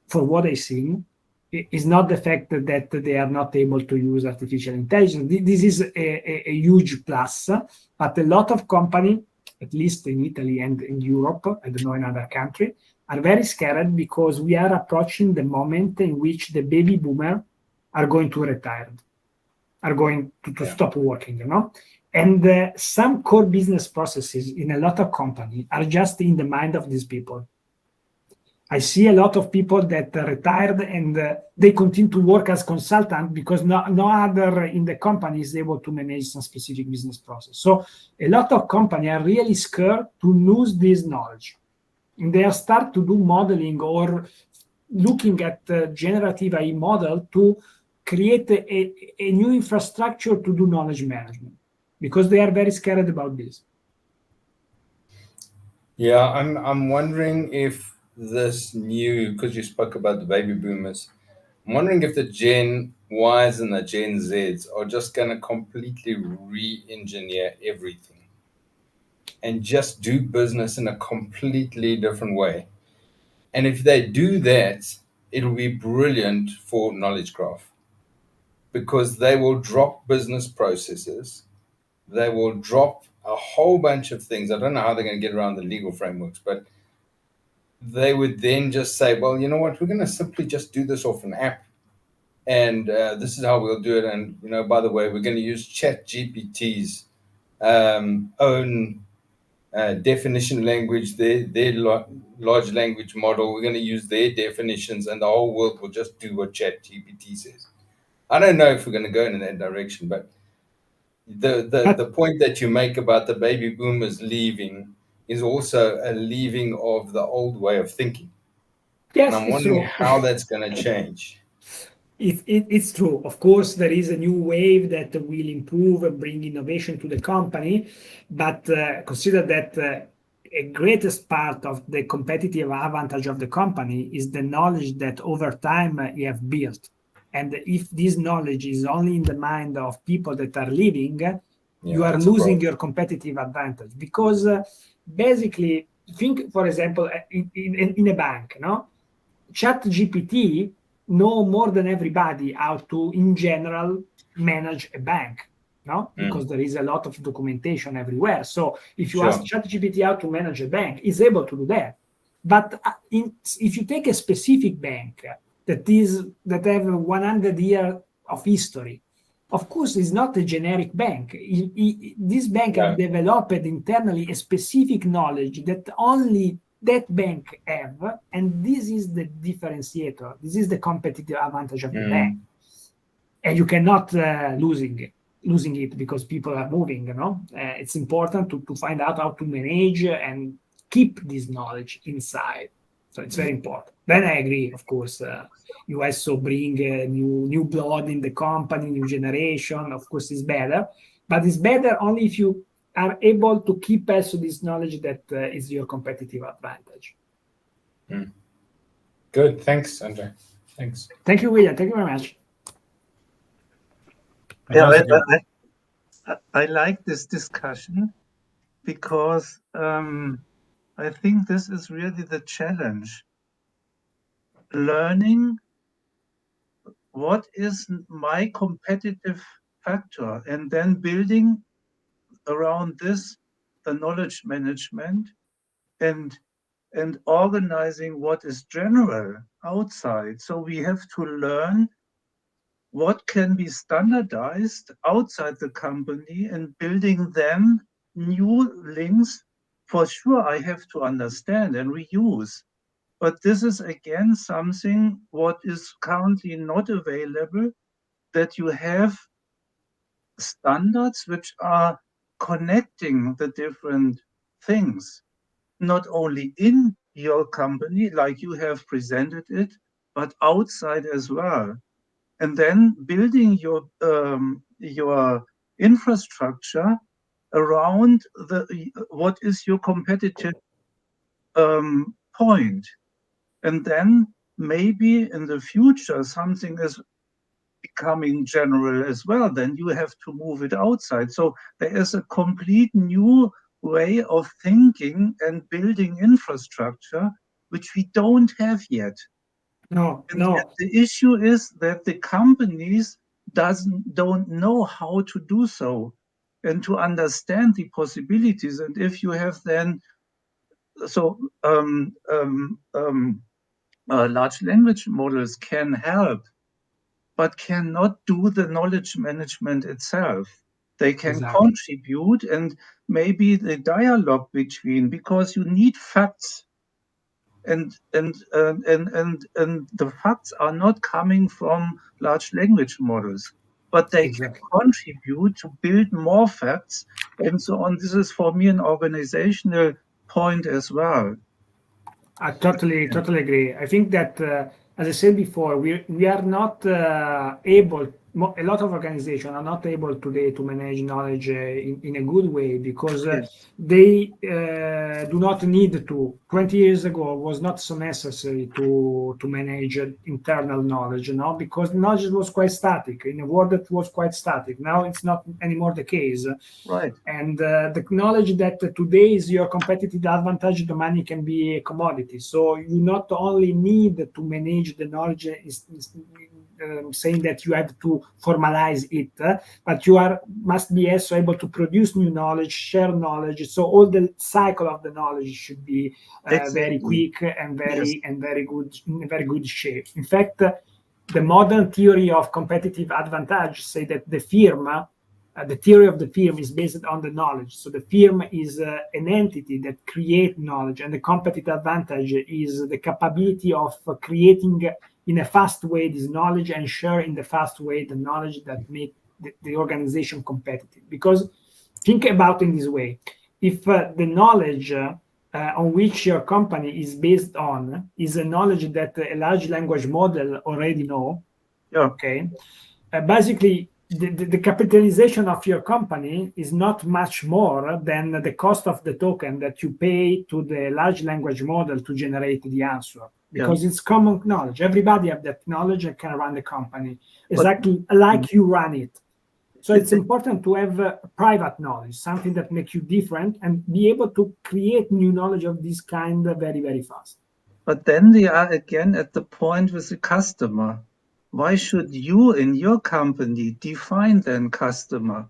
for what I see, is not the fact that they are not able to use artificial intelligence. This is a huge plus, but a lot of companies, at least in Italy and in Europe, I don't know in other countries, are very scared because we are approaching the moment in which the baby boomers are going to retire, are going to stop working, And some core business processes in a lot of companies are just in the mind of these people. I see a lot of people that retired and they continue to work as consultant because no other in the company is able to manage some specific business process. So a lot of companies are really scared to lose this knowledge. And they start to do modeling or looking at generative AI model to create a new infrastructure to do knowledge management because they are very scared about this. Yeah, I'm wondering if this new, because you spoke about the baby boomers, I'm wondering if the Gen Ys and the Gen Zs are just going to completely re-engineer everything and just do business in a completely different way. And if they do that, it'll be brilliant for knowledge graph because they will drop business processes. They will drop a whole bunch of things. I don't know how they're going to get around the legal frameworks, but they would then just say, well, you know what, we're going to simply just do this off an app. And this is how we'll do it. And, by the way, we're going to use ChatGPT's own definition language, their large language model. We're going to use their definitions, and the whole world will just do what ChatGPT says. I don't know if we're going to go in that direction, but the point that you make about the baby boomers leaving is also a leaving of the old way of thinking. Yes, and I'm wondering how that's going to change. It's true. Of course, there is a new wave that will improve and bring innovation to the company, but consider that a greatest part of the competitive advantage of the company is the knowledge that over time you have built. And if this knowledge is only in the mind of people that are leaving, you are losing your competitive advantage because basically, think, for example, in a bank, ChatGPT know more than everybody how to, in general, manage a bank, because there is a lot of documentation everywhere. So if you ask ChatGPT how to manage a bank, it's able to do that. But if you take a specific bank that have 100 years of history, of course, it's not a generic bank. This bank have developed internally a specific knowledge that only that bank have, and this is the differentiator. This is the competitive advantage of the bank, and you cannot losing it because people are moving. It's important to find out how to manage and keep this knowledge inside. So it's very important. Then I agree, of course. You also bring new blood in the company, new generation. Of course, it's better, but it's better only if you are able to keep also this knowledge that is your competitive advantage. Good. Thanks, Andrea. Thanks. Thank you, William. Thank you very much. I like this discussion because I think this is really the challenge. Learning what is my competitive factor and then building around this the knowledge management and organizing what is general outside. So we have to learn what can be standardized outside the company and building then new links. For sure, I have to understand and reuse. But this is again something what is currently not available, that you have standards which are connecting the different things, not only in your company, like you have presented it, but outside as well. And then building your infrastructure around what is your competitive point. And then maybe in the future something is becoming general as well, then you have to move it outside. So there is a complete new way of thinking and building infrastructure, which we don't have yet. No, And no, the issue is that the companies don't know how to do so and to understand the possibilities. And if you have then large language models can help, but cannot do the knowledge management itself. They can exactly. contribute, and maybe the dialogue between, because you need facts, and the facts are not coming from large language models, but they can Exactly. contribute to build more facts and so on. This is for me an organizational point as well. I totally agree. I think that, as I said before, we are not able. A lot of organizations are not able today to manage knowledge in a good way because Yes. they do not need to. 20 years ago, it was not so necessary to manage internal knowledge, because knowledge was quite static in a world that was quite static. Now it's not anymore the case. Right. And the knowledge that today is your competitive advantage, the money can be a commodity. So you not only need to manage the knowledge, saying that you have to formalize it, but you must be also able to produce new knowledge, share knowledge. So all the cycle of the knowledge should be very quick and very good, in very good shape. In fact, the modern theory of competitive advantage say that the theory of the firm is based on the knowledge. So the firm is an entity that creates knowledge, and the competitive advantage is the capability of creating in a fast way this knowledge and share in the fast way the knowledge that make the organization competitive. Because think about in this way: if the knowledge on which your company is based on is a knowledge that a large language model already know, okay, basically the capitalization of your company is not much more than the cost of the token that you pay to the large language model to generate the answer, because it's common knowledge. Everybody have that knowledge and can run the company exactly like you run it. So it's important to have private knowledge, something that makes you different and be able to create new knowledge of this kind very, very fast. But then we are again at the point with the customer. Why should you in your company define then customer?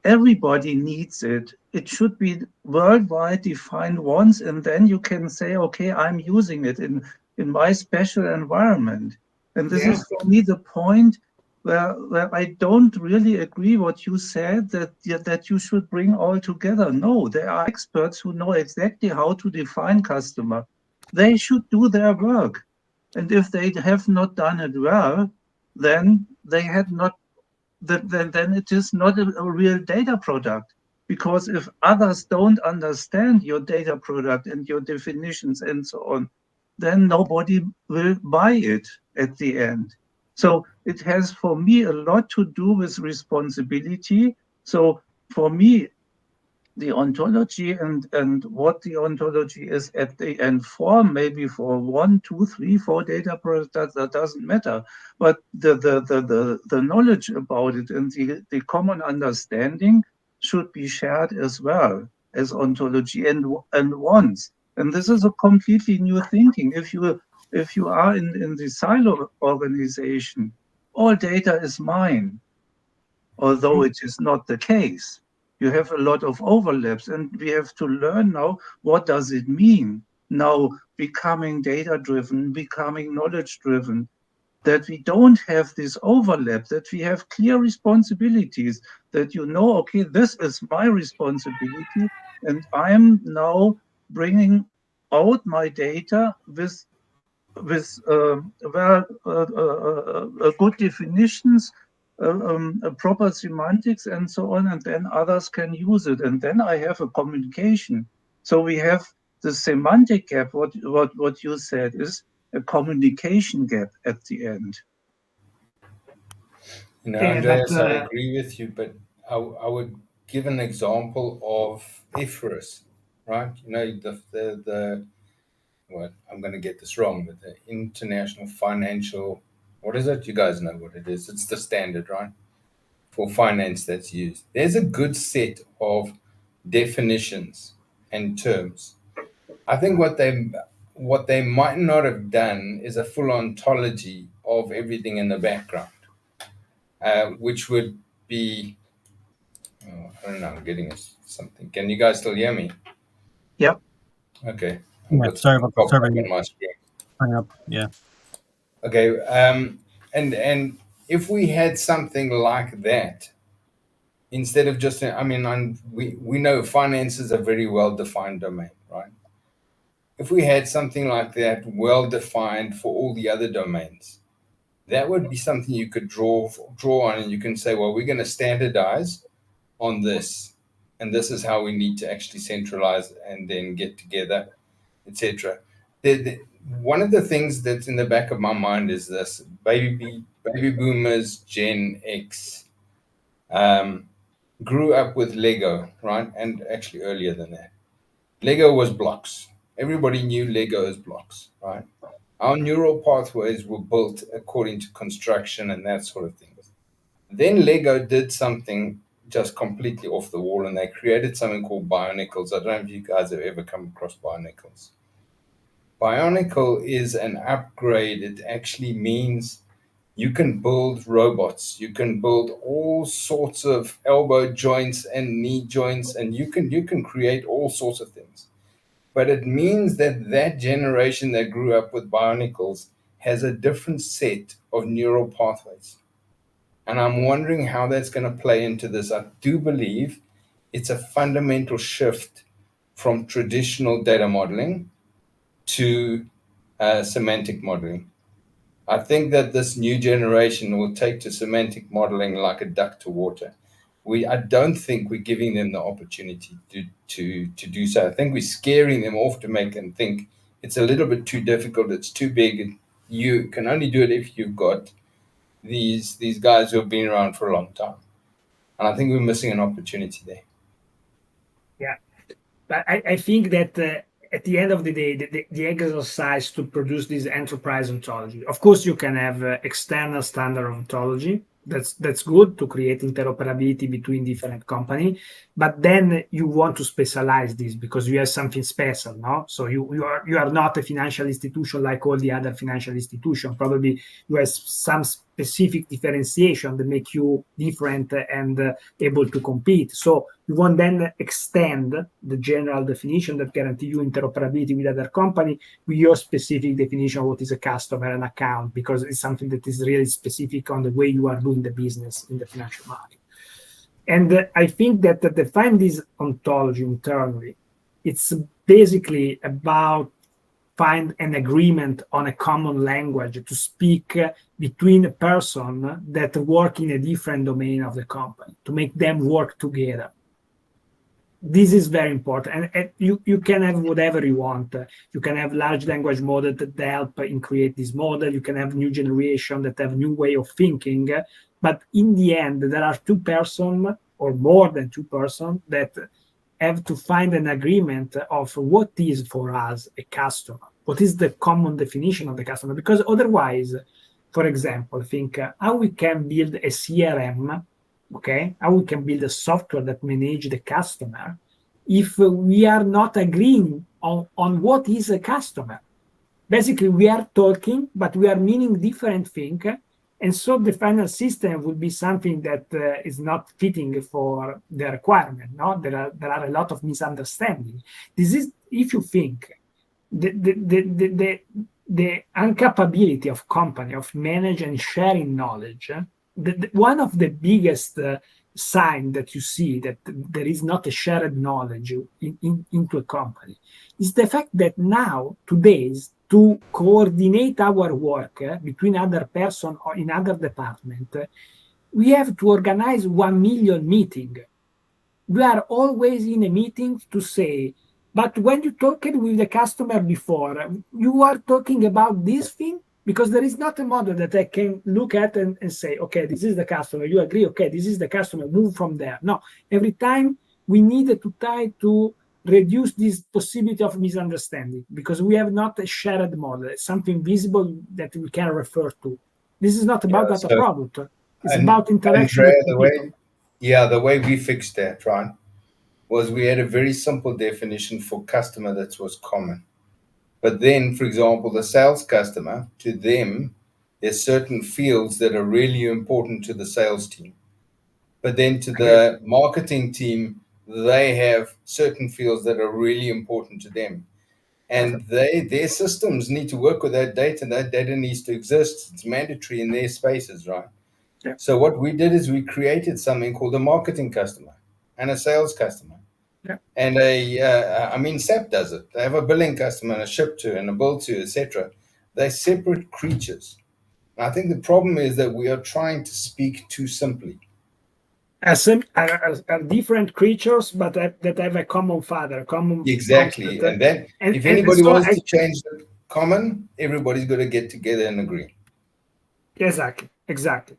Everybody needs it. It should be worldwide defined once, and then you can say, okay, I'm using it in my special environment. And this is for me the point where I don't really agree what you said, that you should bring all together. No, there are experts who know exactly how to define customer. They should do their work. And if they have not done it well, then they had not then it is not a real data product. Because if others don't understand your data product and your definitions and so on, then nobody will buy it at the end. So it has for me a lot to do with responsibility. So for me, the ontology and what the ontology is at the end for, maybe for 1, 2, 3, 4 data products, that doesn't matter. But the knowledge about it and the common understanding should be shared as well as ontology and once. And this is a completely new thinking. If you are in the silo organization, all data is mine, although it is not the case. You have a lot of overlaps, and we have to learn now, what does it mean now becoming data-driven, becoming knowledge-driven, that we don't have this overlap, that we have clear responsibilities, that okay, this is my responsibility, and I'm now bringing out my data with good definitions, proper semantics, and so on, and then others can use it, and then I have a communication. So we have the semantic gap. What you said is a communication gap at the end. Andreas, I agree with you, but I would give an example of IFRS, right? Well, I'm going to get this wrong, but the International Financial What is it? You guys know what it is. It's the standard, right? For finance that's used. There's a good set of definitions and terms. I think what they might not have done is a full ontology of everything in the background, which would be, I don't know, I'm getting something. Can you guys still hear me? Yep. Okay. Yeah, sorry about the survey. On my screen. Up. Yeah. Okay. And if we had something like that, instead of just, I mean, we know finance is a very well-defined domain, right? If we had something like that well-defined for all the other domains, that would be something you could draw on, and you can say, well, we're going to standardize on this, and this is how we need to actually centralize and then get together, etc. One of the things that's in the back of my mind is this: baby boomers, Gen X, grew up with Lego, right? And actually earlier than that, Lego was blocks. Everybody knew Lego as blocks, right? Our neural pathways were built according to construction and that sort of thing. Then Lego did something just completely off the wall, and they created something called Bionicles. I don't know if you guys have ever come across Bionicles. Bionicle is an upgrade. It actually means you can build robots. You can build all sorts of elbow joints and knee joints, and you can create all sorts of things. But it means that generation that grew up with Bionicles has a different set of neural pathways. And I'm wondering how that's going to play into this. I do believe it's a fundamental shift from traditional data modeling to semantic modeling. I think that this new generation will take to semantic modeling like a duck to water. I don't think we're giving them the opportunity to do so. I think we're scaring them off to make them think it's a little bit too difficult, it's too big. You can only do it if you've got these guys who have been around for a long time. And I think we're missing an opportunity there. Yeah, but I think that at the end of the day, the exercise to produce this enterprise ontology, of course, you can have external standard ontology. That's good to create interoperability between different companies, but then you want to specialize this because you have something special, no? So you are not a financial institution like all the other financial institutions. Probably you have some specific differentiation that make you different and able to compete. So you want then extend the general definition that guarantee you interoperability with other company with your specific definition of what is a customer and account, because it's something that is really specific on the way you are doing the business in the financial market. And I think that to define this ontology internally, it's basically about find an agreement on a common language to speak between a person that work in a different domain of the company, to make them work together. This is very important, and you can have whatever you want. You can have large language model that help in create this model. You can have new generation that have new way of thinking. But in the end, there are two persons or more than two persons that have to find an agreement of what is for us a customer. What is the common definition of the customer? Because otherwise, for example, think how we can build a CRM, okay? How we can build a software that manage the customer if we are not agreeing on what is a customer. Basically, we are talking, but we are meaning different things. And so the final system would be something that is not fitting for the requirement. No, there are a lot of misunderstanding. This is, if you think, the incapability of company of manage and sharing knowledge. One of the biggest sign that you see that there is not a shared knowledge into a company is the fact that now, today, to coordinate our work between other person or in other department, we have to organize 1 million meeting. We are always in a meeting to say, but when you talked with the customer before, you are talking about this thing, because there is not a model that I can look at and say, okay, this is the customer. You agree? Okay, this is the customer. Move from there. No, every time we needed to try to reduce this possibility of misunderstanding because we have not a shared model, something visible that we can refer to. This is not about data product. It's about interaction Andrea, with people. the way we fixed that, right, was we had a very simple definition for customer that was common. But then, for example, the sales customer, to them, there's certain fields that are really important to the sales team. But then to the marketing team, they have certain fields that are really important to them. And their systems need to work with that data. That data needs to exist. It's mandatory in their spaces, right? Yeah. So what we did is we created something called a marketing customer and a sales customer. Yeah. And SAP does it. They have a billing customer and a ship to and a bill to, etc. They're separate creatures. And I think the problem is that we are trying to speak too simply. As different creatures, but that have a common father, common exactly. concept. And then if anybody wants to change the common, everybody's got to get together and agree. Exactly.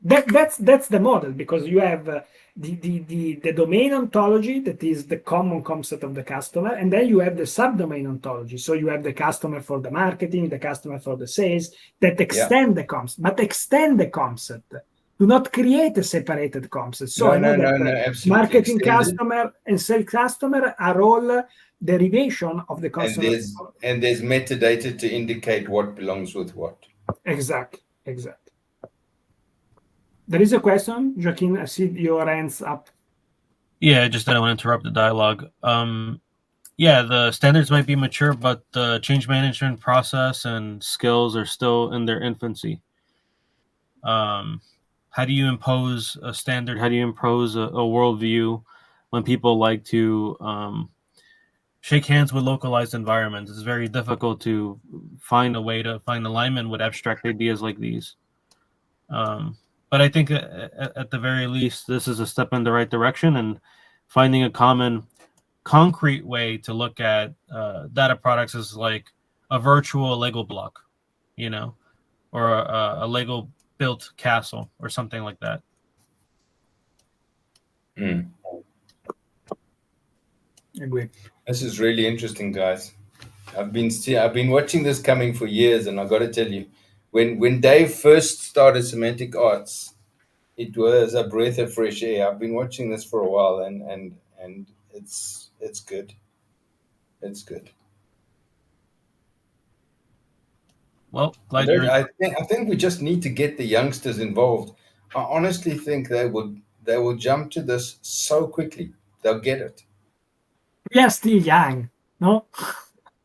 That's the model, because you have the domain ontology, that is the common concept of the customer, and then you have the subdomain ontology. So you have the customer for the marketing, the customer for the sales, that extend the concept, but extend the concept. Do not create a separated concept. So no, absolutely. Marketing customer and sales customer are all derivation of the customer. And there's metadata to indicate what belongs with what. Exactly. There is a question, Joaquin. I see your hands up. Yeah, just that I want to interrupt the dialogue. Yeah, the standards might be mature, but the change management process and skills are still in their infancy. How do you impose a standard? How do you impose a worldview when people like to shake hands with localized environments? It's very difficult to find a way to find alignment with abstract ideas like these. But I think at the very least, this is a step in the right direction, and finding a common, concrete way to look at data products is like a virtual Lego block, or a Lego built castle or something like that. Agree. This is really interesting, guys. I've been watching this coming for years, and I got to tell you, when Dave first started Semantic Arts, it was a breath of fresh air. I've been watching this for a while, and it's good. It's good. Well, I think we just need to get the youngsters involved. I honestly think they will jump to this so quickly. They'll get it. We are still young, no?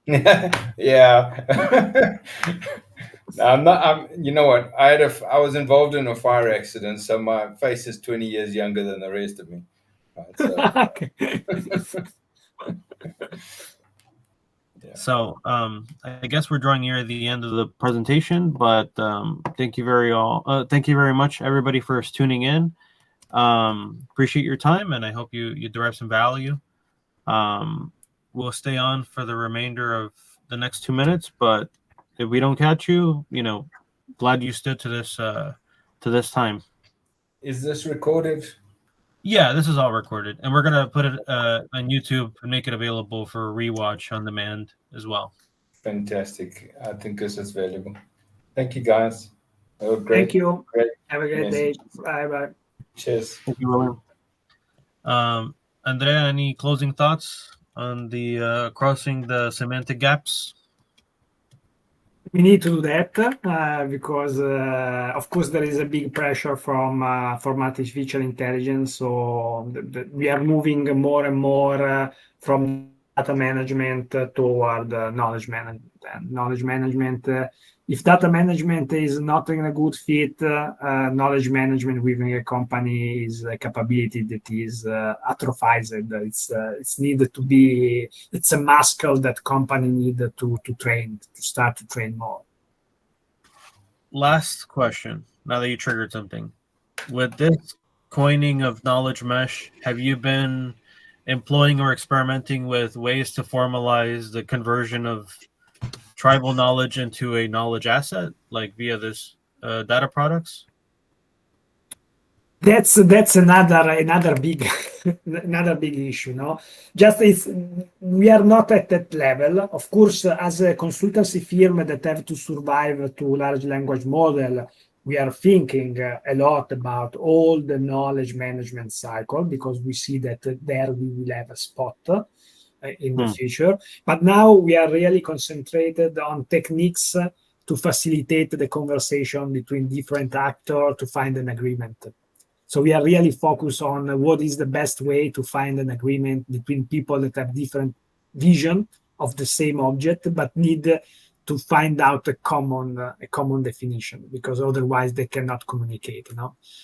Yeah. I'm not. You know what? I was involved in a fire accident, so my face is 20 years younger than the rest of me. Right, so. Yeah. So I guess we're drawing near the end of the presentation, but thank you very much, everybody, for tuning in. Appreciate your time, and I hope you derive some value. We'll stay on for the remainder of the next 2 minutes, but if we don't catch you, glad you stood to this time. Is this recorded? Yeah, this is all recorded, and we're gonna put it on YouTube and make it available for rewatch on demand as well. Fantastic! I think this is valuable. Thank you, guys. Great. Thank you. Have a great day. Bye. Cheers. Thank you, William. Andrea, any closing thoughts on the crossing the semantic gaps? We need to do that because, of course, there is a big pressure from artificial intelligence. So we are moving more and more from data management toward knowledge management. And knowledge management, if data management is not in a good fit, knowledge management within a company is a capability that is atrophied. It's needed to be. It's a muscle that company need to train, to start to train more. Last question. Now that you triggered something, with this coining of knowledge mesh, have you been employing or experimenting with ways to formalize the conversion of tribal knowledge into a knowledge asset, like via this data products? That's another big issue, no? We are not at that level. Of course, as a consultancy firm that have to survive to large language model, we are thinking a lot about all the knowledge management cycle, because we see that there we will have a spot in the future. But now we are really concentrated on techniques to facilitate the conversation between different actors to find an agreement. So we are really focused on what is the best way to find an agreement between people that have different vision of the same object, but need to find out a common definition, because otherwise they cannot communicate.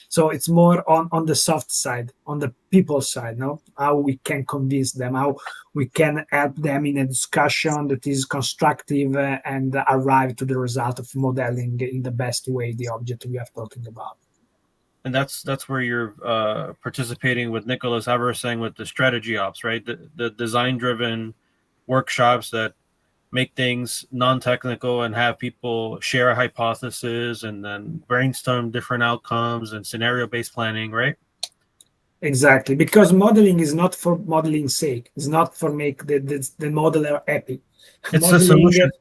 So it's more on the soft side, on the people side. How we can convince them, how we can help them in a discussion that is constructive and arrive to the result of modeling in the best way the object we are talking about. And that's where you're participating with Nicholas Alvarez saying with the strategy ops, right? The design-driven workshops that make things non-technical and have people share a hypothesis and then brainstorm different outcomes and scenario-based planning, right? Exactly, because modeling is not for modeling's sake. It's not for make the modeler happy. It's modeling, a solution.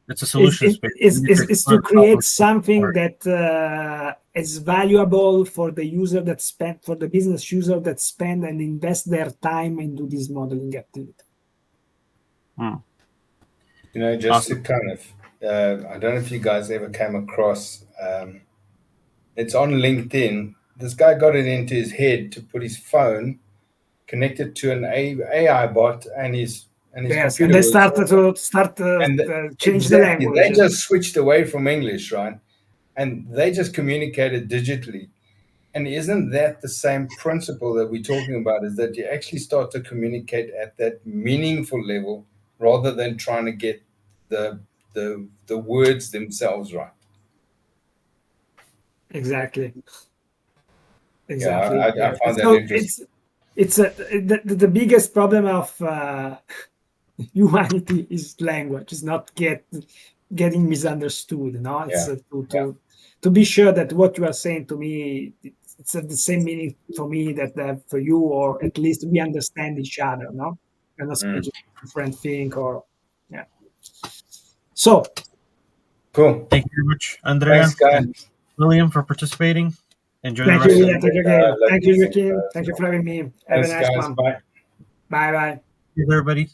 It's a solution space. It's to create something that is valuable for the user that spend, for the business user that spend and invest their time into this modeling activity. Just Awesome. to kind of, I don't know if you guys ever came across, it's on LinkedIn. This guy got it into his head to put his phone connected to an AI bot, and his Yes, computer and they was, start change the exactly, language. they just switched away from English, right? And they just communicated digitally. And isn't that the same principle that we're talking about, is that you actually start to communicate at that meaningful level rather than trying to get the words themselves right? Exactly. Yeah, I find that So interesting. it's the biggest problem of humanity is language. It's not getting misunderstood. It's to be sure that what you are saying to me, it's the same meaning for me that for you, or at least we understand each other. We're not speaking different thing, or So Cool. Thank you very much, Andrea Thanks, guys. and William, for participating. Enjoy the thank rest you, of William. Thank you again. Thank you, Lovely. Joaquin. Thank you for having me. Have a Thanks, nice guys. one. Bye. Bye. Cheers, everybody.